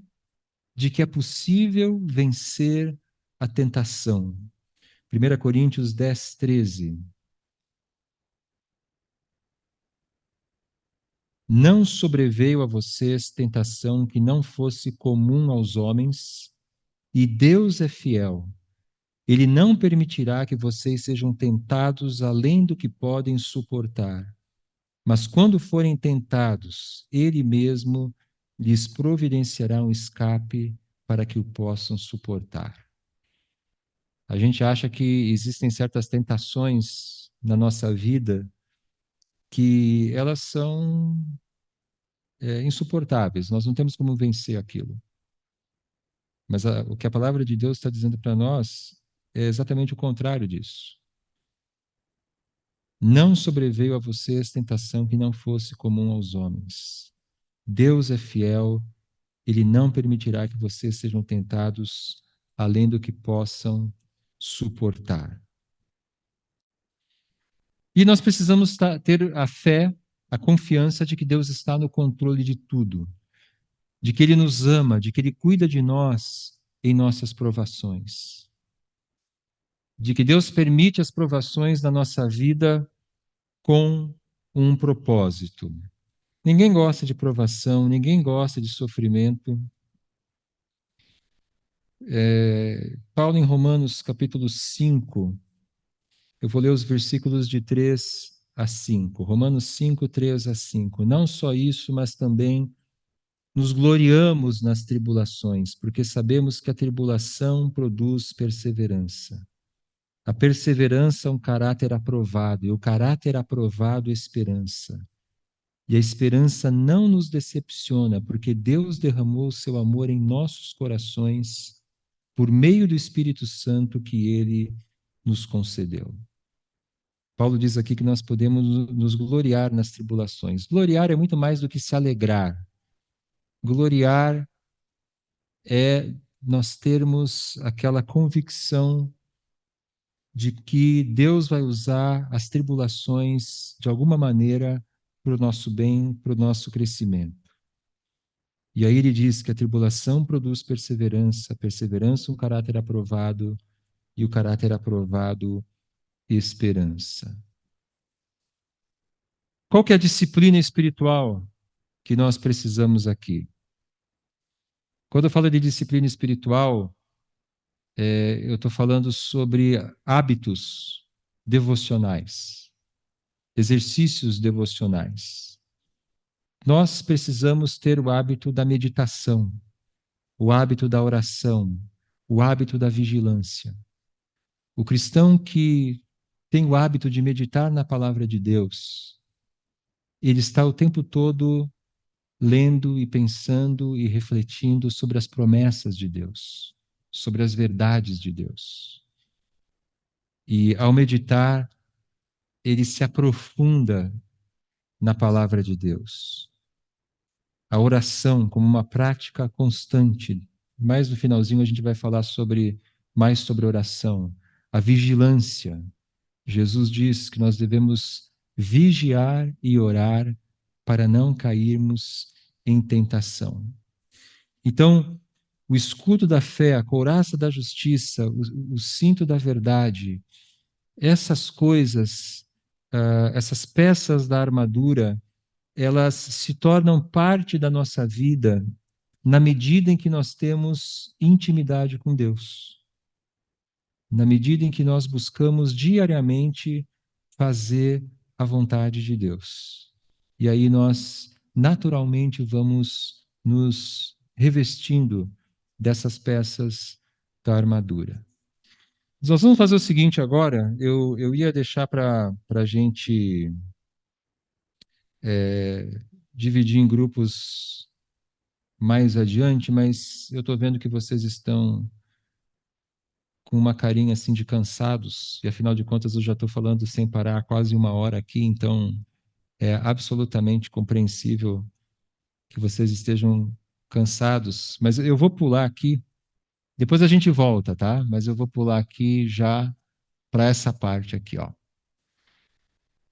de que é possível vencer a tentação. 1 Coríntios 10, 13. Não sobreveio a vocês tentação que não fosse comum aos homens, e Deus é fiel. Ele não permitirá que vocês sejam tentados além do que podem suportar. Mas quando forem tentados, Ele mesmo lhes providenciará um escape para que o possam suportar. A gente acha que existem certas tentações na nossa vida que elas são insuportáveis, nós não temos como vencer aquilo. Mas o que a palavra de Deus está dizendo para nós é exatamente o contrário disso. Não sobreveio a vocês tentação que não fosse comum aos homens. Deus é fiel, Ele não permitirá que vocês sejam tentados além do que possam suportar. E nós precisamos ter a fé, a confiança de que Deus está no controle de tudo, de que Ele nos ama, de que Ele cuida de nós em nossas provações, de que Deus permite as provações na nossa vida com um propósito. Ninguém gosta de provação, ninguém gosta de sofrimento. Paulo, em Romanos capítulo 5, eu vou ler os versículos de 3 a 5. Romanos 5, 3 a 5. Não só isso, mas também nos gloriamos nas tribulações, porque sabemos que a tribulação produz perseverança. A perseverança é um caráter aprovado, e o caráter aprovado, esperança. E a esperança não nos decepciona, porque Deus derramou o seu amor em nossos corações por meio do Espírito Santo que Ele nos concedeu. Paulo diz aqui que nós podemos nos gloriar nas tribulações. Gloriar é muito mais do que se alegrar. Gloriar é nós termos aquela convicção de que Deus vai usar as tribulações de alguma maneira para o nosso bem, para o nosso crescimento. E aí ele diz que a tribulação produz perseverança, perseverança um caráter aprovado, e o caráter aprovado, esperança. Qual que é a disciplina espiritual que nós precisamos aqui? Quando eu falo de disciplina espiritual, eu estou falando sobre hábitos devocionais, exercícios devocionais. Nós precisamos ter o hábito da meditação, o hábito da oração, o hábito da vigilância. O cristão que tem o hábito de meditar na palavra de Deus, ele está o tempo todo lendo e pensando e refletindo sobre as promessas de Deus, sobre as verdades de Deus. E ao meditar, ele se aprofunda na palavra de Deus. A oração como uma prática constante. Mais no finalzinho a gente vai falar mais sobre oração. A vigilância. Jesus diz que nós devemos vigiar e orar para não cairmos em tentação. Então, o escudo da fé, a couraça da justiça, o cinto da verdade, essas coisas, essas peças da armadura, elas se tornam parte da nossa vida na medida em que nós temos intimidade com Deus, na medida em que nós buscamos diariamente fazer a vontade de Deus. E aí nós, naturalmente, vamos nos revestindo dessas peças da armadura. Nós vamos fazer o seguinte agora, eu ia deixar para a gente dividir em grupos mais adiante, mas eu estou vendo que vocês estão com uma carinha assim de cansados, e afinal de contas eu já estou falando sem parar há quase 1 hora aqui, então é absolutamente compreensível que vocês estejam cansados, mas eu vou pular aqui, depois a gente volta, tá? Mas eu vou pular aqui já para essa parte aqui, ó.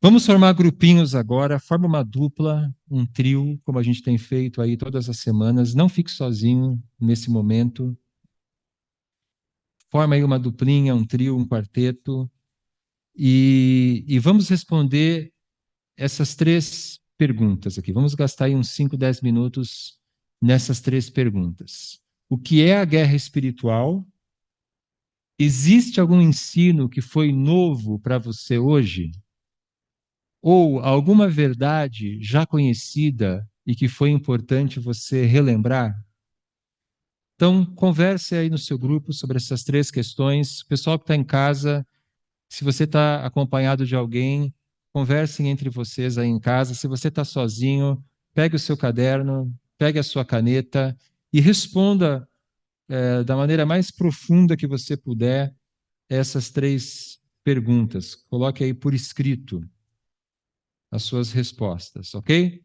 Vamos formar grupinhos agora, forma uma dupla, um trio, como a gente tem feito aí todas as semanas. Não fique sozinho nesse momento. Forma aí uma duplinha, um trio, um quarteto, e vamos responder essas 3 perguntas aqui. Vamos gastar aí uns 5, 10 minutos nessas 3 perguntas. O que é a guerra espiritual? Existe algum ensino que foi novo para você hoje? Ou alguma verdade já conhecida e que foi importante você relembrar? Então, converse aí no seu grupo sobre essas 3 questões. O pessoal que está em casa, se você está acompanhado de alguém, conversem entre vocês aí em casa. Se você está sozinho, pegue o seu caderno, pegue a sua caneta e responda da maneira mais profunda que você puder essas 3 perguntas. Coloque aí por escrito as suas respostas, ok?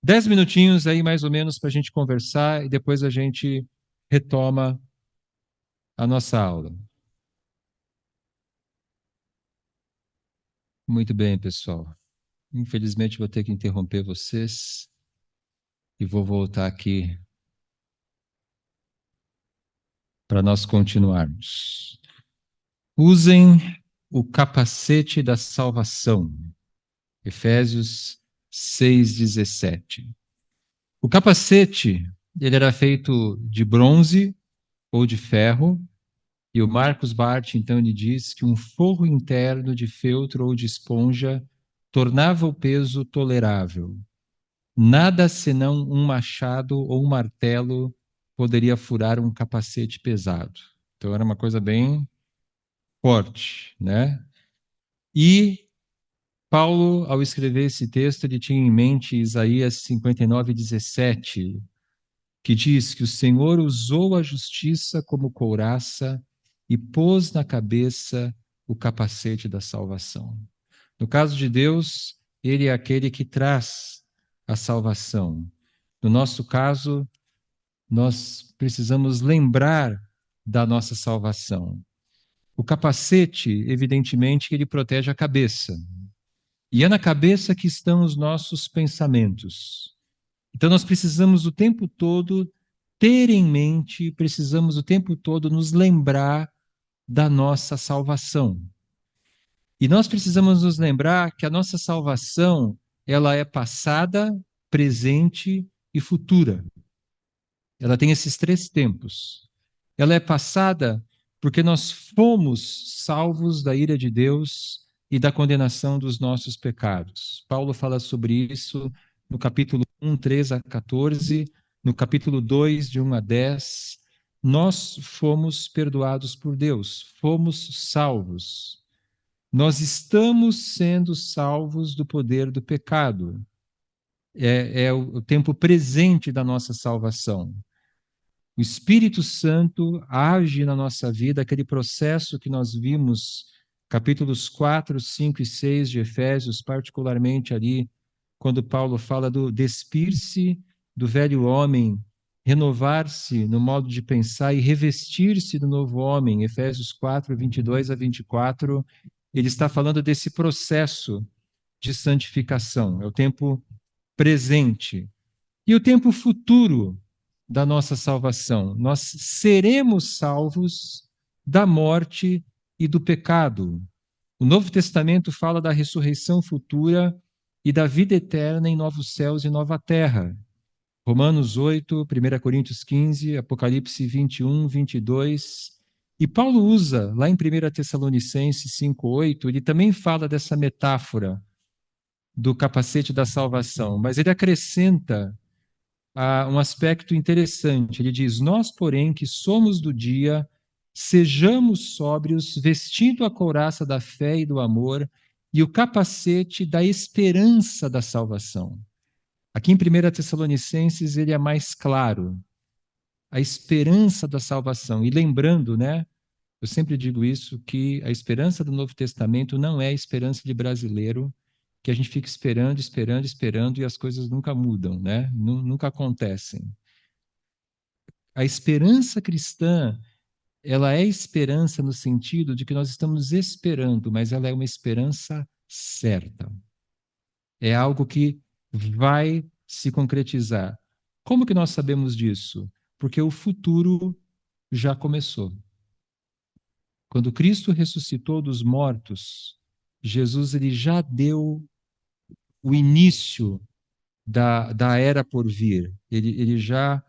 10 minutinhos aí, mais ou menos, para a gente conversar e depois a gente retoma a nossa aula. Muito bem, pessoal. Infelizmente, vou ter que interromper vocês e vou voltar aqui para nós continuarmos. Usem o capacete da salvação. Efésios 6:17. O capacete, ele era feito de bronze ou de ferro, e o Marcos Bart, então, ele diz que um forro interno de feltro ou de esponja tornava o peso tolerável. Nada senão um machado ou um martelo poderia furar um capacete pesado. Então era uma coisa bem forte, né? E Paulo, ao escrever esse texto, ele tinha em mente Isaías 59:17, que diz que o Senhor usou a justiça como couraça e pôs na cabeça o capacete da salvação. No caso de Deus, ele é aquele que traz a salvação. No nosso caso, nós precisamos lembrar da nossa salvação. O capacete, evidentemente, ele protege a cabeça. E é na cabeça que estão os nossos pensamentos. Então nós precisamos o tempo todo ter em mente, precisamos o tempo todo nos lembrar da nossa salvação. E nós precisamos nos lembrar que a nossa salvação, ela é passada, presente e futura. Ela tem esses três tempos. Ela é passada porque nós fomos salvos da ira de Deus e da condenação dos nossos pecados. Paulo fala sobre isso no capítulo 1, 3 a 14, no capítulo 2, de 1 a 10. Nós fomos perdoados por Deus, fomos salvos. Nós estamos sendo salvos do poder do pecado. É o tempo presente da nossa salvação. O Espírito Santo age na nossa vida, aquele processo que nós vimos, capítulos 4, 5 e 6 de Efésios, particularmente ali, quando Paulo fala do despir-se do velho homem, renovar-se no modo de pensar e revestir-se do novo homem, Efésios 4, 22 a 24, ele está falando desse processo de santificação, é o tempo presente. E o tempo futuro da nossa salvação. Nós seremos salvos da morte e do pecado. O Novo Testamento fala da ressurreição futura e da vida eterna em novos céus e nova terra. Romanos 8, 1 Coríntios 15, Apocalipse 21, 22. E Paulo usa, lá em 1 Tessalonicenses 5:8, ele também fala dessa metáfora do capacete da salvação, mas ele acrescenta um aspecto interessante. Ele diz: Nós, porém, que somos do dia, sejamos sóbrios, vestindo a couraça da fé e do amor e o capacete da esperança da salvação. Aqui em 1 Tessalonicenses ele é mais claro, a esperança da salvação. E lembrando, né, eu sempre digo isso, que a esperança do Novo Testamento não é a esperança de brasileiro, que a gente fica esperando, esperando, esperando e as coisas nunca mudam, né? Nunca acontecem. A esperança cristã, ela é esperança no sentido de que nós estamos esperando, mas ela é uma esperança certa. É algo que vai se concretizar. Como que nós sabemos disso? Porque o futuro já começou. Quando Cristo ressuscitou dos mortos, Jesus ele já deu o início da era por vir. Ele já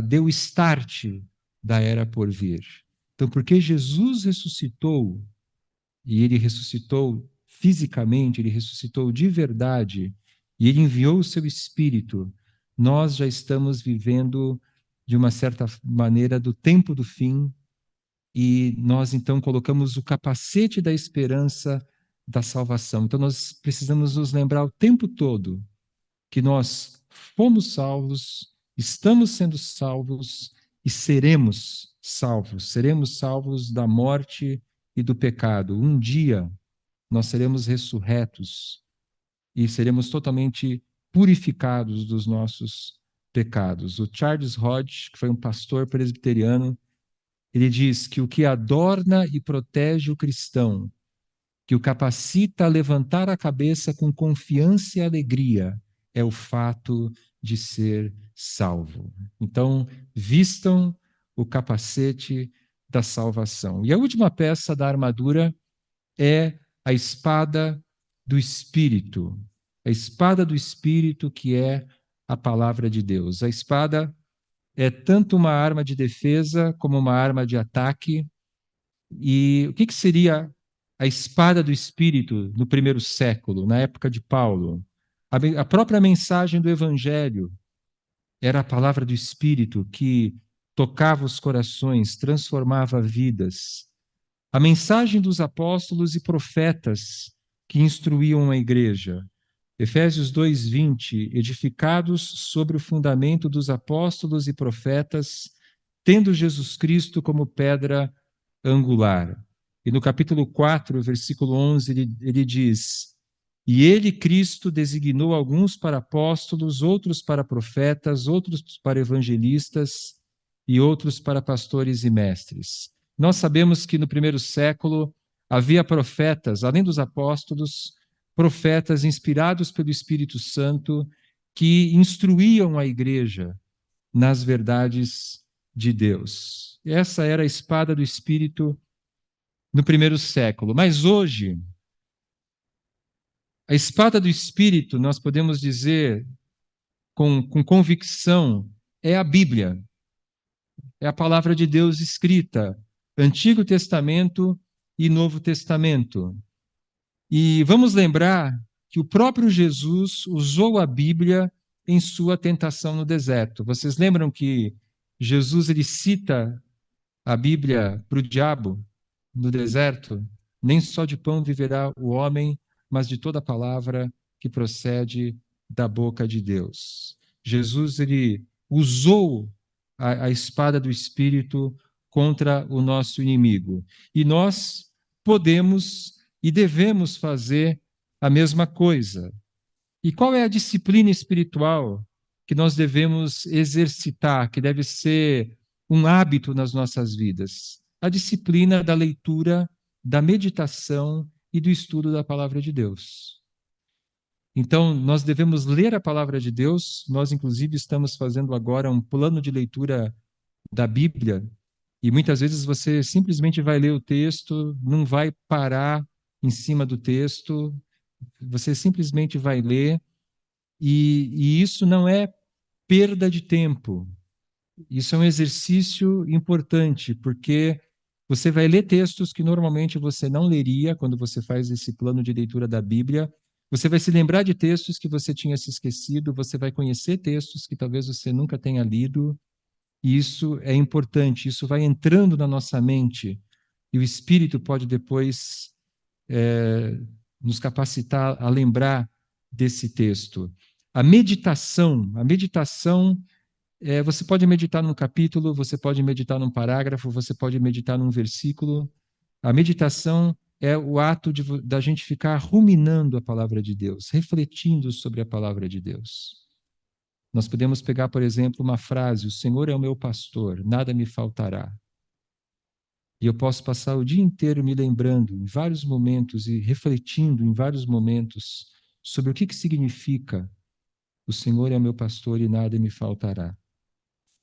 deu o start da era por vir. Então, porque Jesus ressuscitou, e ele ressuscitou fisicamente, ele ressuscitou de verdade, e ele enviou o seu Espírito, nós já estamos vivendo, de uma certa maneira, do tempo do fim, e nós então colocamos o capacete da esperança da salvação. Então, nós precisamos nos lembrar o tempo todo que nós fomos salvos, estamos sendo salvos e seremos salvos da morte e do pecado. Um dia nós seremos ressurretos e seremos totalmente purificados dos nossos pecados. O Charles Hodge, que foi um pastor presbiteriano, ele diz que o que adorna e protege o cristão, que o capacita a levantar a cabeça com confiança e alegria, é o fato de ser salvo. Então, vistam o capacete da salvação. E a última peça da armadura é a espada do Espírito. A espada do Espírito, que é a palavra de Deus. A espada é tanto uma arma de defesa como uma arma de ataque. E o que seria a espada do Espírito no primeiro século, na época de Paulo? A própria mensagem do Evangelho era a palavra do Espírito que tocava os corações, transformava vidas. A mensagem dos apóstolos e profetas que instruíam a igreja. Efésios 2:20, edificados sobre o fundamento dos apóstolos e profetas, tendo Jesus Cristo como pedra angular. E no capítulo 4, versículo 11, ele diz: E ele, Cristo, designou alguns para apóstolos, outros para profetas, outros para evangelistas e outros para pastores e mestres. Nós sabemos que no primeiro século havia profetas, além dos apóstolos, profetas inspirados pelo Espírito Santo que instruíam a igreja nas verdades de Deus. Essa era a espada do Espírito no primeiro século. Mas hoje, a espada do Espírito, nós podemos dizer com convicção, é a Bíblia. É a palavra de Deus escrita, Antigo Testamento e Novo Testamento. E vamos lembrar que o próprio Jesus usou a Bíblia em sua tentação no deserto. Vocês lembram que Jesus ele cita a Bíblia para o diabo no deserto? Nem só de pão viverá o homem, mas de toda palavra que procede da boca de Deus. Jesus ele usou a espada do Espírito contra o nosso inimigo. E nós podemos e devemos fazer a mesma coisa. E qual é a disciplina espiritual que nós devemos exercitar, que deve ser um hábito nas nossas vidas? A disciplina da leitura, da meditação e do estudo da palavra de Deus. Então, nós devemos ler a palavra de Deus. Nós, inclusive, estamos fazendo agora um plano de leitura da Bíblia. E muitas vezes você simplesmente vai ler o texto, não vai parar em cima do texto, você simplesmente vai ler, e isso não é perda de tempo. Isso é um exercício importante, porque você vai ler textos que normalmente você não leria quando você faz esse plano de leitura da Bíblia. Você vai se lembrar de textos que você tinha se esquecido, você vai conhecer textos que talvez você nunca tenha lido, e isso é importante, isso vai entrando na nossa mente, e o Espírito pode depois nos capacitar a lembrar desse texto. A meditação você pode meditar num capítulo, você pode meditar num parágrafo, você pode meditar num versículo. A meditação é o ato da gente ficar ruminando a palavra de Deus, refletindo sobre a palavra de Deus. Nós podemos pegar, por exemplo, uma frase: O Senhor é o meu pastor, nada me faltará. E eu posso passar o dia inteiro me lembrando, em vários momentos, e refletindo em vários momentos, sobre o que significa: O Senhor é o meu pastor e nada me faltará.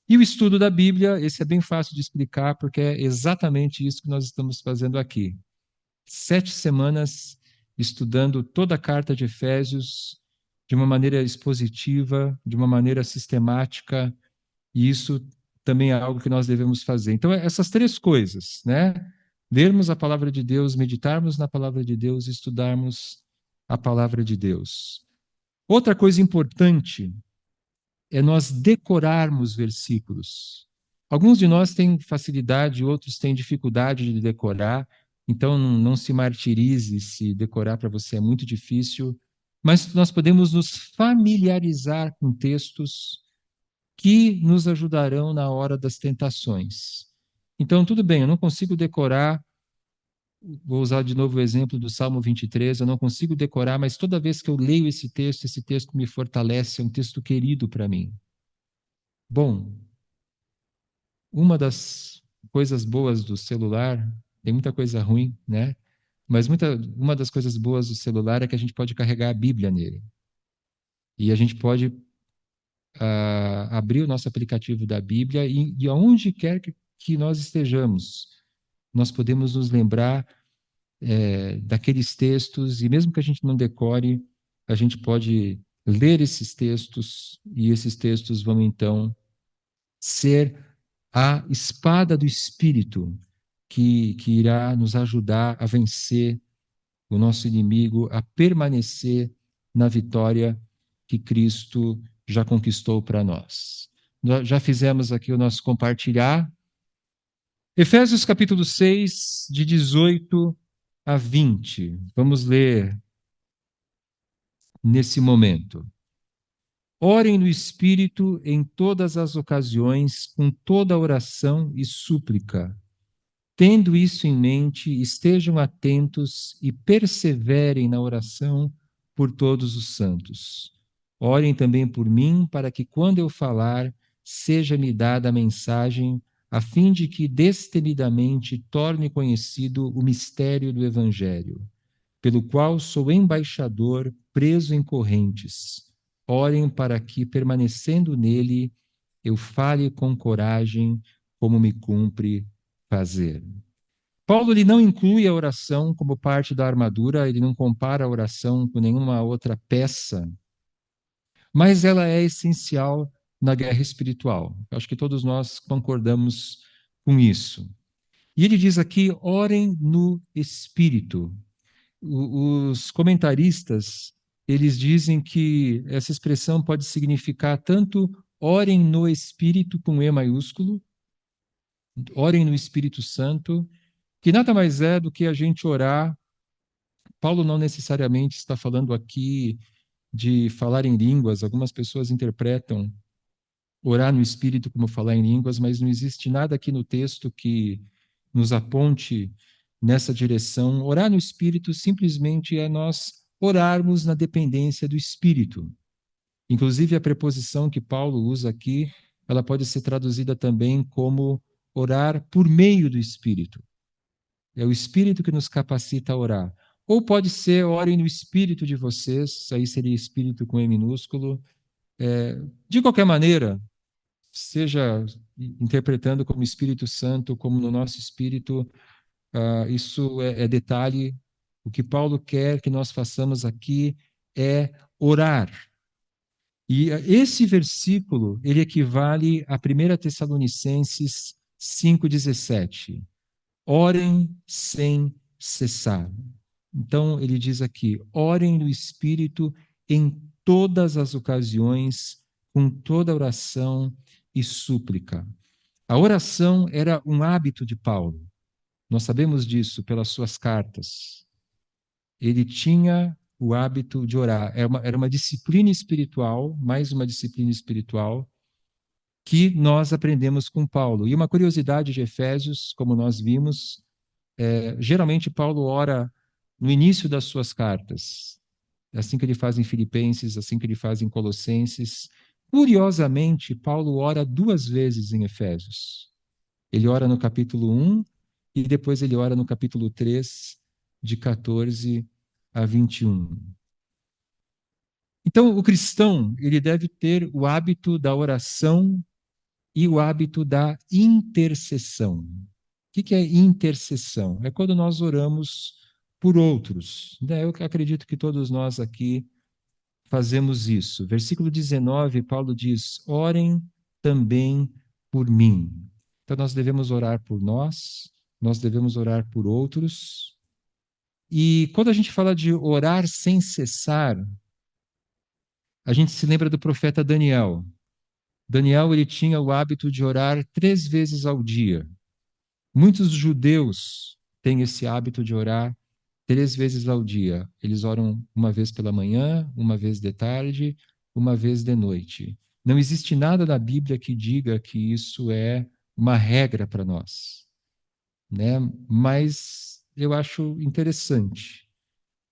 E o estudo da Bíblia, esse é bem fácil de explicar, porque é exatamente isso que nós estamos fazendo aqui. 7 semanas estudando toda a carta de Efésios de uma maneira expositiva, de uma maneira sistemática, e isso também é algo que nós devemos fazer. Então, essas três coisas, né? Lermos a palavra de Deus, meditarmos na palavra de Deus, estudarmos a palavra de Deus. Outra coisa importante é nós decorarmos versículos. Alguns de nós têm facilidade, outros têm dificuldade de decorar, então não se martirize se decorar para você é muito difícil, mas nós podemos nos familiarizar com textos que nos ajudarão na hora das tentações. Então, tudo bem, eu não consigo decorar Vou usar de novo o exemplo do Salmo 23. Eu não consigo decorar, mas toda vez que eu leio esse texto me fortalece, é um texto querido para mim. Bom, uma das coisas boas do celular, tem muita coisa ruim, né? Mas uma das coisas boas do celular é que a gente pode carregar a Bíblia nele. E a gente pode abrir o nosso aplicativo da Bíblia e aonde quer que nós estejamos, nós podemos nos lembrar daqueles textos, e mesmo que a gente não decore, a gente pode ler esses textos, e esses textos vão então ser a espada do Espírito que irá nos ajudar a vencer o nosso inimigo, a permanecer na vitória que Cristo já conquistou para nós. Nós já fizemos aqui o nosso compartilhar. Efésios capítulo 6, de 18 a 20. Vamos ler nesse momento. Orem no Espírito em todas as ocasiões, com toda oração e súplica. Tendo isso em mente, estejam atentos e perseverem na oração por todos os santos. Orem também por mim, para que, quando eu falar, seja-me dada a mensagem, a fim de que destemidamente torne conhecido o mistério do Evangelho, pelo qual sou embaixador, preso em correntes. Orem para que, permanecendo nele, eu fale com coragem, como me cumpre fazer. Paulo ele não inclui a oração como parte da armadura, ele não compara a oração com nenhuma outra peça, mas ela é essencial na guerra espiritual. Eu acho que todos nós concordamos com isso. E ele diz aqui: orem no Espírito. Os comentaristas, eles dizem que essa expressão pode significar tanto orem no Espírito com E maiúsculo, orem no Espírito Santo, que nada mais é do que a gente orar. Paulo não necessariamente está falando aqui de falar em línguas. Algumas pessoas interpretam orar no Espírito como falar em línguas, mas não existe nada aqui no texto que nos aponte nessa direção. Orar no Espírito simplesmente é nós orarmos na dependência do Espírito. Inclusive, a preposição que Paulo usa aqui, ela pode ser traduzida também como orar por meio do Espírito. É o Espírito que nos capacita a orar. Ou pode ser, orem no Espírito de vocês, aí seria Espírito com E minúsculo. De qualquer maneira, seja interpretando como Espírito Santo, como no nosso espírito, isso é detalhe. O que Paulo quer que nós façamos aqui é orar. E esse versículo, ele equivale a 1 Tessalonicenses 5,17. Orem sem cessar. Então, ele diz aqui: orem no Espírito em todas as ocasiões, com toda oração e súplica. A oração era um hábito de Paulo. Nós sabemos disso pelas suas cartas. Ele tinha o hábito de orar. Era uma disciplina espiritual, mais uma disciplina espiritual, que nós aprendemos com Paulo. E uma curiosidade de Efésios, como nós vimos, geralmente Paulo ora no início das suas cartas, assim que ele faz em Filipenses, assim que ele faz em Colossenses. Curiosamente, Paulo ora duas vezes em Efésios. Ele ora no capítulo 1 e depois ele ora no capítulo 3, de 14 a 21. Então, o cristão, ele deve ter o hábito da oração e o hábito da intercessão. O que é intercessão? É quando nós oramos por outros, né? Eu acredito que todos nós aqui fazemos isso. Versículo 19, Paulo diz: orem também por mim. Então, nós devemos orar por nós devemos orar por outros. E quando a gente fala de orar sem cessar, a gente se lembra do profeta Daniel. Daniel, ele tinha o hábito de orar 3 vezes ao dia. Muitos judeus têm esse hábito de orar 3 vezes ao dia. Eles oram uma vez pela manhã, uma vez de tarde, uma vez de noite. Não existe nada na Bíblia que diga que isso é uma regra para nós, né? Mas eu acho interessante,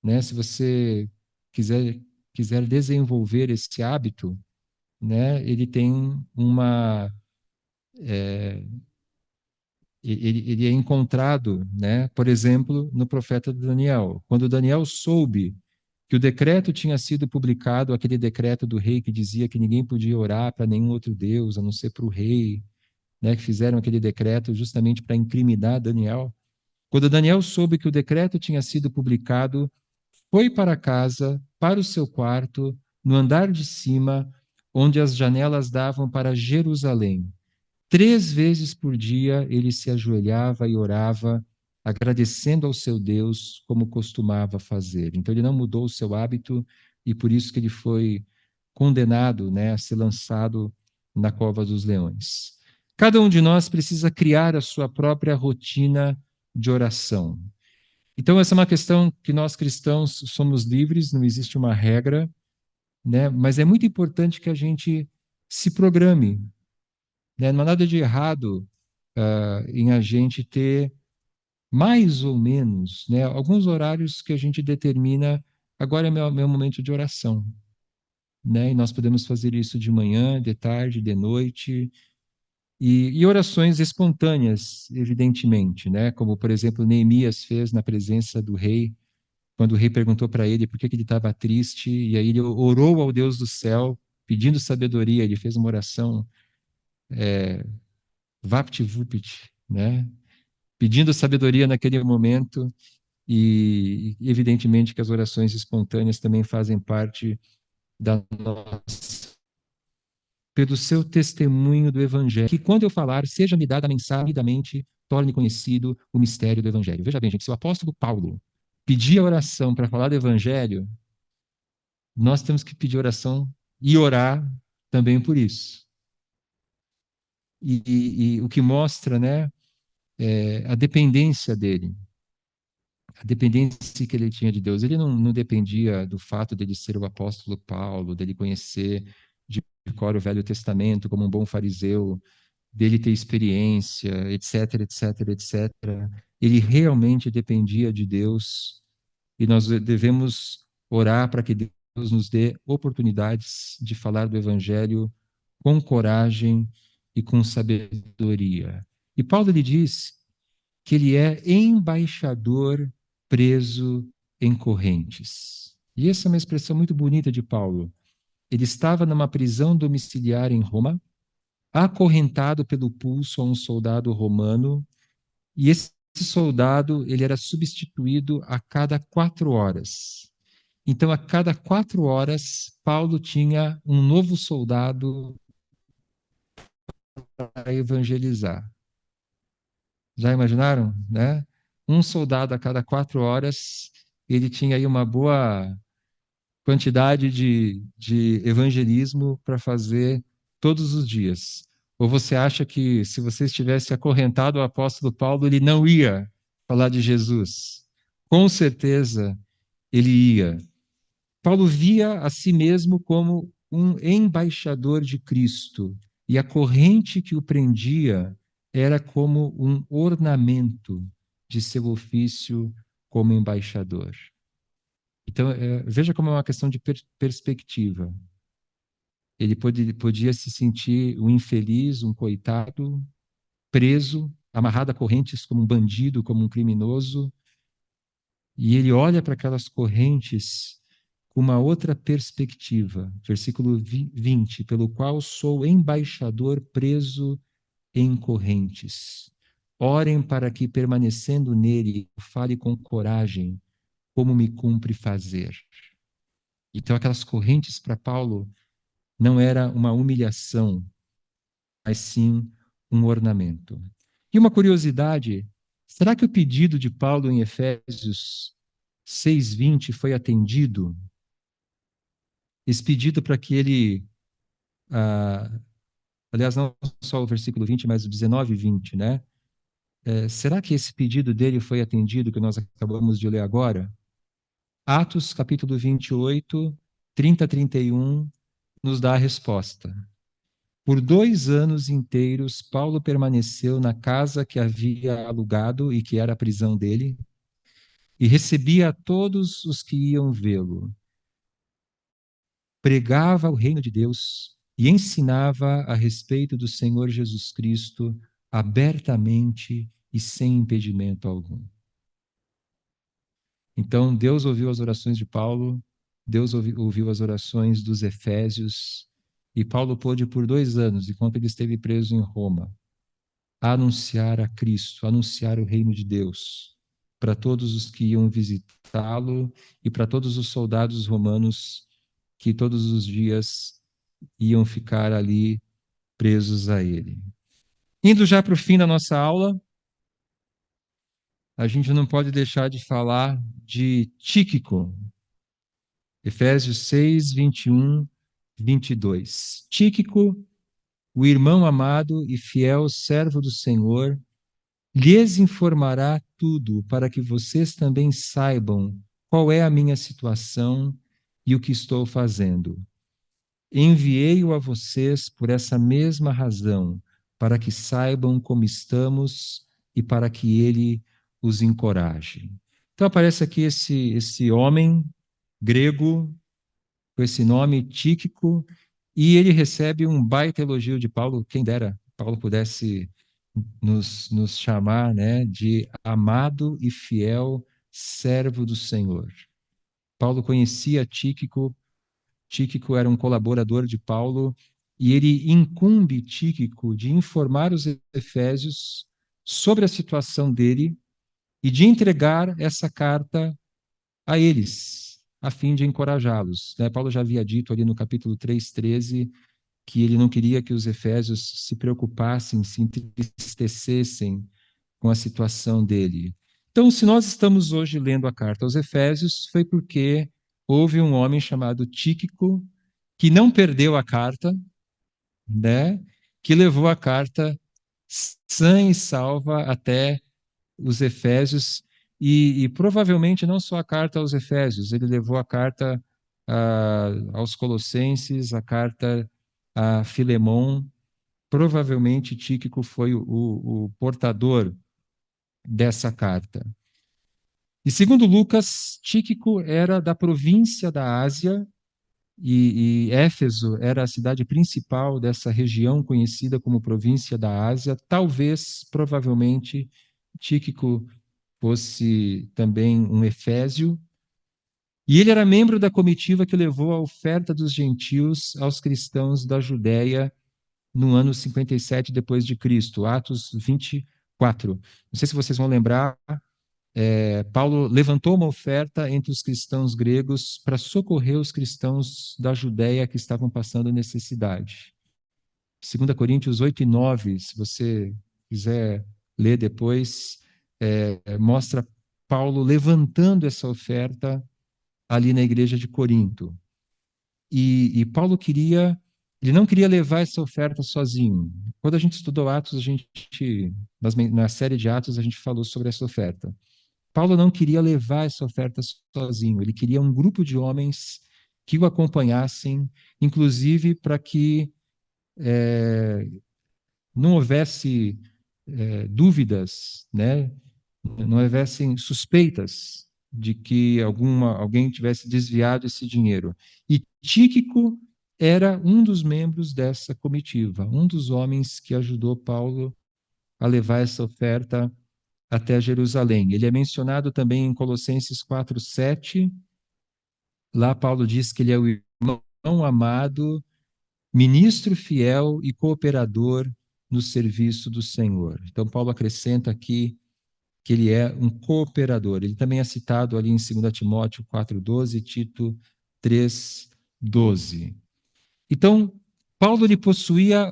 né? Se você quiser, quiser desenvolver esse hábito, né? Ele tem uma ele é encontrado, né, por exemplo, no profeta Daniel. Quando Daniel soube que o decreto tinha sido publicado, aquele decreto do rei que dizia que ninguém podia orar para nenhum outro deus, a não ser para o rei, né, que fizeram aquele decreto justamente para incriminar Daniel. Quando Daniel soube que o decreto tinha sido publicado, foi para casa, para o seu quarto, no andar de cima, onde as janelas davam para Jerusalém. 3 vezes por dia ele se ajoelhava e orava, agradecendo ao seu Deus, como costumava fazer. Então ele não mudou o seu hábito e por isso que ele foi condenado, né, a ser lançado na cova dos leões. Cada um de nós precisa criar a sua própria rotina de oração. Então essa é uma questão que nós cristãos somos livres, não existe uma regra, né, mas é muito importante que a gente se programe, né? Não há nada de errado em a gente ter mais ou menos, né, alguns horários que a gente determina, agora é meu momento de oração, né? E nós podemos fazer isso de manhã, de tarde, de noite, e orações espontâneas, evidentemente, né? Como, por exemplo, Neemias fez na presença do rei, quando o rei perguntou para ele por que ele estava triste, e aí ele orou ao Deus do céu, pedindo sabedoria, ele fez uma oração vapt-vupt, né? Pedindo sabedoria naquele momento, e evidentemente que as orações espontâneas também fazem parte da nossa, pelo seu testemunho do Evangelho. Que quando eu falar, seja-me dada a mensagem, rapidamente torne conhecido o mistério do Evangelho. Veja bem, gente, se o apóstolo Paulo pedia oração para falar do Evangelho, nós temos que pedir oração e orar também por isso. E o que mostra, né, a dependência dele, a dependência que ele tinha de Deus. Ele não dependia do fato dele ser o apóstolo Paulo, dele conhecer de cor o Velho Testamento como um bom fariseu, dele ter experiência, etc, etc, etc. Ele realmente dependia de Deus e nós devemos orar para que Deus nos dê oportunidades de falar do Evangelho com coragem e com sabedoria. E Paulo lhe diz que ele é embaixador preso em correntes. E essa é uma expressão muito bonita de Paulo. Ele estava numa prisão domiciliar em Roma, acorrentado pelo pulso a um soldado romano, e esse soldado ele era substituído a cada 4 horas. Então, a cada 4 horas, Paulo tinha um novo soldado para evangelizar. Já imaginaram, né? Um soldado a cada 4 horas, ele tinha aí uma boa quantidade de evangelismo para fazer todos os dias. Ou você acha que se você estivesse acorrentado ao apóstolo Paulo, ele não ia falar de Jesus? Com certeza ele ia. Paulo via a si mesmo como um embaixador de Cristo, e a corrente que o prendia era como um ornamento de seu ofício como embaixador. Então, veja como é uma questão de perspectiva. Ele podia se sentir um infeliz, um coitado, preso, amarrado a correntes como um bandido, como um criminoso, e ele olha para aquelas correntes com uma outra perspectiva. Versículo 20, pelo qual sou embaixador preso em correntes. Orem para que, permanecendo nele, fale com coragem, como me cumpre fazer. Então, aquelas correntes para Paulo não era uma humilhação, mas sim um ornamento. E uma curiosidade, será que o pedido de Paulo em Efésios 6:20 foi atendido? Esse pedido para que ele, ah, aliás, não só o versículo 20, mas o 19 e 20, né? Será que esse pedido dele foi atendido que nós acabamos de ler agora? Atos capítulo 28, 30 a 31, nos dá a resposta. Por 2 anos inteiros, Paulo permaneceu na casa que havia alugado e que era a prisão dele. e recebia a todos os que iam vê-lo. Pregava o reino de Deus e ensinava a respeito do Senhor Jesus Cristo abertamente e sem impedimento algum. Então, Deus ouviu as orações de Paulo, Deus ouviu as orações dos Efésios, e Paulo pôde, por 2 anos, enquanto ele esteve preso em Roma, anunciar a Cristo, anunciar o reino de Deus para todos os que iam visitá-lo e para todos os soldados romanos que todos os dias iam ficar ali presos a ele. Indo já para o fim da nossa aula, a gente não pode deixar de falar de Tíquico. Efésios 6, 21, 22. Tíquico, o irmão amado e fiel servo do Senhor, lhes informará tudo para que vocês também saibam qual é a minha situação e o que estou fazendo. Enviei-o a vocês por essa mesma razão, para que saibam como estamos e para que ele os encoraje. Então aparece aqui esse homem grego com esse nome Tíquico, e ele recebe um baita elogio de Paulo. Quem dera Paulo pudesse nos chamar, né, de amado e fiel servo do Senhor. Paulo conhecia Tíquico, Tíquico era um colaborador de Paulo, e ele incumbe Tíquico de informar os efésios sobre a situação dele e de entregar essa carta a eles, a fim de encorajá-los. Né? Paulo já havia dito ali no capítulo 3:13, que ele não queria que os efésios se preocupassem, se entristecessem com a situação dele. Então, se nós estamos hoje lendo a carta aos Efésios, foi porque houve um homem chamado Tíquico que não perdeu a carta, né? Que levou a carta sã e salva até os Efésios, e provavelmente não só a carta aos Efésios, ele levou a carta aos Colossenses, a carta a Filemon. Provavelmente Tíquico foi o portador dessa carta. E segundo Lucas, Tíquico era da província da Ásia, e Éfeso era a cidade principal dessa região conhecida como província da Ásia. Talvez, provavelmente, Tíquico fosse também um efésio, e ele era membro da comitiva que levou a oferta dos gentios aos cristãos da Judéia no ano 57 depois de Cristo, Atos 24. Não sei se vocês vão lembrar, Paulo levantou uma oferta entre os cristãos gregos para socorrer os cristãos da Judéia que estavam passando necessidade. 2 Coríntios 8 e 9, se você quiser ler depois, mostra Paulo levantando essa oferta ali na igreja de Corinto. E Paulo ele não queria levar essa oferta sozinho. Quando a gente estudou Atos, na série de Atos, a gente falou sobre essa oferta. Paulo não queria levar essa oferta sozinho, ele queria um grupo de homens que o acompanhassem, inclusive para que não houvesse dúvidas, né? Não houvessem suspeitas de que alguém tivesse desviado esse dinheiro. E Tíquico era um dos membros dessa comitiva, um dos homens que ajudou Paulo a levar essa oferta até Jerusalém. Ele é mencionado também em Colossenses 4:7. Lá Paulo diz que ele é o irmão amado, ministro fiel e cooperador no serviço do Senhor. Então Paulo acrescenta aqui que ele é um cooperador. Ele também é citado ali em 2 Timóteo 4:12, Tito 3:12. Então, Paulo ele possuía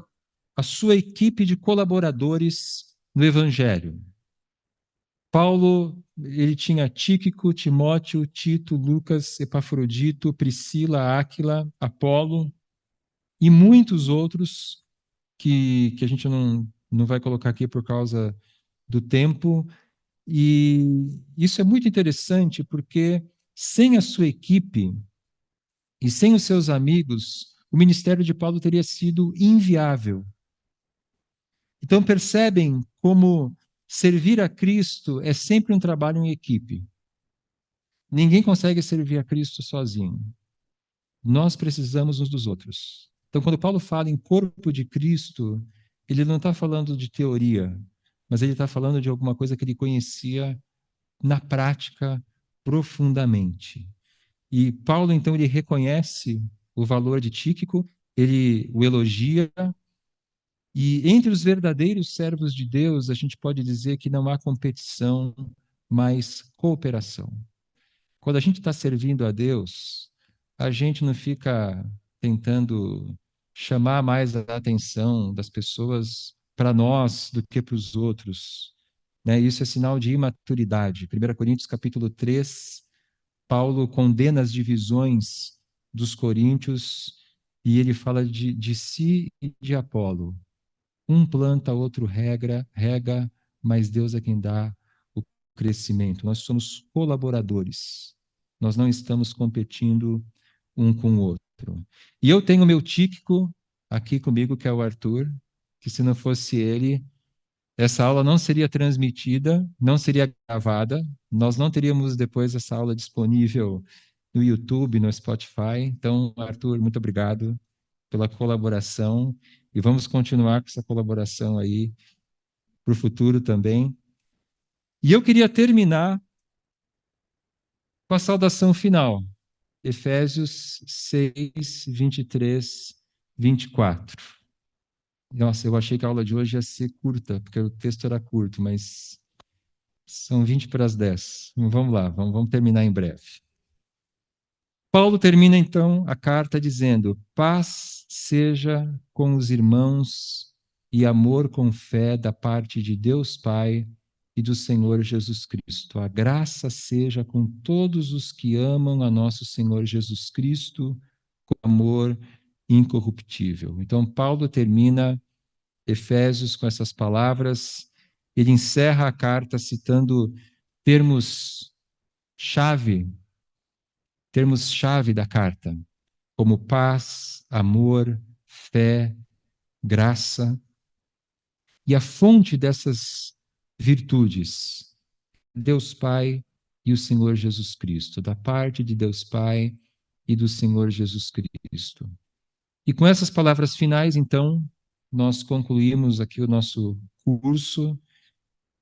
a sua equipe de colaboradores no evangelho. Paulo, ele tinha Tíquico, Timóteo, Tito, Lucas, Epafrodito, Priscila, Áquila, Apolo e muitos outros que a gente não vai colocar aqui por causa do tempo. E isso é muito interessante porque sem a sua equipe e sem os seus amigos, o ministério de Paulo teria sido inviável. Então percebem como servir a Cristo é sempre um trabalho em equipe. Ninguém consegue servir a Cristo sozinho. Nós precisamos uns dos outros. Então, quando Paulo fala em corpo de Cristo, ele não está falando de teoria, mas ele está falando de alguma coisa que ele conhecia na prática profundamente. E Paulo, então, ele reconhece o valor de Tíquico, ele o elogia, e entre os verdadeiros servos de Deus, a gente pode dizer que não há competição, mas cooperação. Quando a gente está servindo a Deus, a gente não fica tentando chamar mais a atenção das pessoas para nós do que para os outros. Né? Isso é sinal de imaturidade. 1 Coríntios capítulo 3, Paulo condena as divisões dos coríntios e ele fala de si e de Apolo. Um planta, outro rega, mas Deus é quem dá o crescimento. Nós somos colaboradores. Nós não estamos competindo um com o outro. E eu tenho meu Tíquico aqui comigo, que é o Arthur, que se não fosse ele, essa aula não seria transmitida, não seria gravada, nós não teríamos depois essa aula disponível no YouTube, no Spotify. Então, Arthur, muito obrigado pela colaboração e vamos continuar com essa colaboração aí para o futuro também. E eu queria terminar com a saudação final, Efésios 6, 23, 24. Nossa, eu achei que a aula de hoje ia ser curta, porque o texto era curto, mas são 20 para as 10. Vamos lá, vamos terminar em breve. Paulo termina então a carta dizendo: paz seja com os irmãos e amor com fé da parte de Deus Pai e do Senhor Jesus Cristo. A graça seja com todos os que amam a nosso Senhor Jesus Cristo com amor incorruptível. Então, Paulo termina Efésios com essas palavras. Ele encerra a carta citando termos-chave, termos-chave da carta, como paz, amor, fé, graça. E a fonte dessas virtudes, Deus Pai e o Senhor Jesus Cristo, da parte de Deus Pai e do Senhor Jesus Cristo. E com essas palavras finais, então, nós concluímos aqui o nosso curso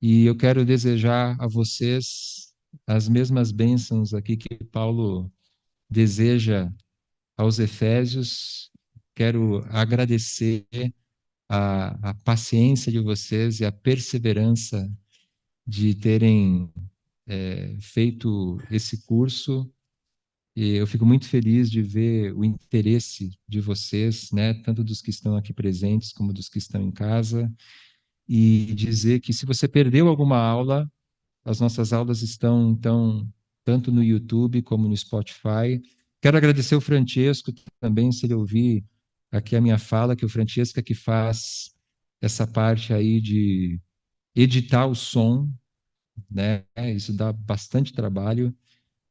e eu quero desejar a vocês as mesmas bênçãos aqui que Paulo deseja aos Efésios. Quero agradecer a paciência de vocês e a perseverança de terem feito esse curso. E eu fico muito feliz de ver o interesse de vocês, né, tanto dos que estão aqui presentes como dos que estão em casa, e dizer que se você perdeu alguma aula, as nossas aulas estão, então, tanto no YouTube como no Spotify. Quero agradecer o Francesco também, se ele ouvir aqui a minha fala, que o Francesco é que faz essa parte aí de editar o som, né? Isso dá bastante trabalho,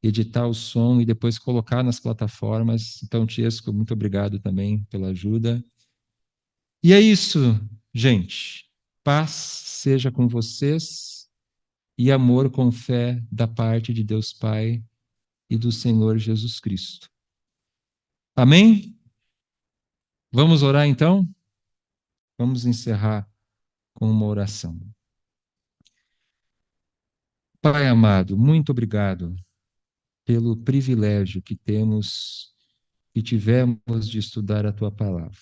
editar o som e depois colocar nas plataformas. Então, Tiesco, muito obrigado também pela ajuda. E é isso, gente. Paz seja com vocês e amor com fé da parte de Deus Pai e do Senhor Jesus Cristo. Amém? Vamos orar então? Vamos encerrar com uma oração. Pai amado, muito obrigado pelo privilégio que temos e tivemos de estudar a tua palavra.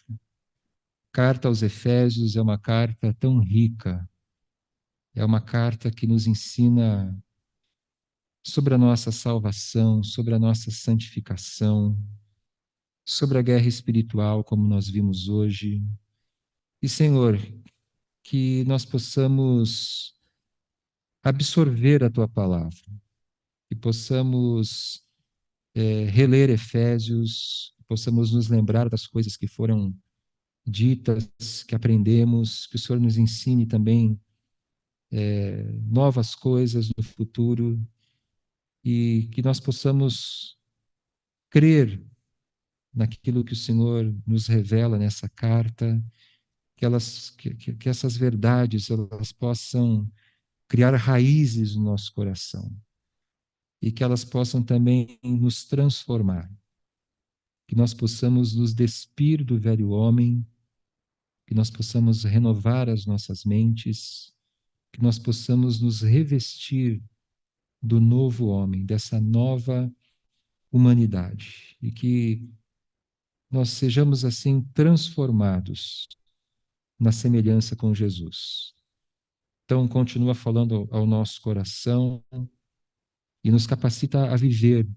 Carta aos Efésios é uma carta tão rica, é uma carta que nos ensina sobre a nossa salvação, sobre a nossa santificação, sobre a guerra espiritual, como nós vimos hoje. E, Senhor, que nós possamos absorver a tua palavra, que possamos reler Efésios, que possamos nos lembrar das coisas que foram ditas, que aprendemos, que o Senhor nos ensine também novas coisas no futuro e que nós possamos crer naquilo que o Senhor nos revela nessa carta, que essas verdades elas possam criar raízes no nosso coração. e que elas possam também nos transformar, que nós possamos nos despir do velho homem, que nós possamos renovar as nossas mentes, que nós possamos nos revestir do novo homem, dessa nova humanidade, e que nós sejamos assim transformados na semelhança com Jesus. Então, continua falando ao nosso coração e nos capacita a viver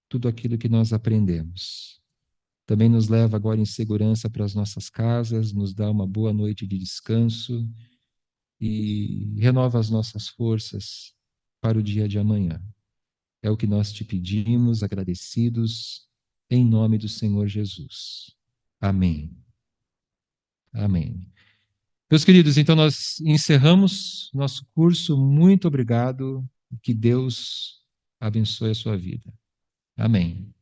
tudo aquilo que nós aprendemos. Também nos leva agora em segurança para as nossas casas, nos dá uma boa noite de descanso e renova as nossas forças para o dia de amanhã. É o que nós te pedimos, agradecidos, em nome do Senhor Jesus. Amém. Amém. Meus queridos, então nós encerramos nosso curso. Muito obrigado. Que Deus abençoe a sua vida. Amém.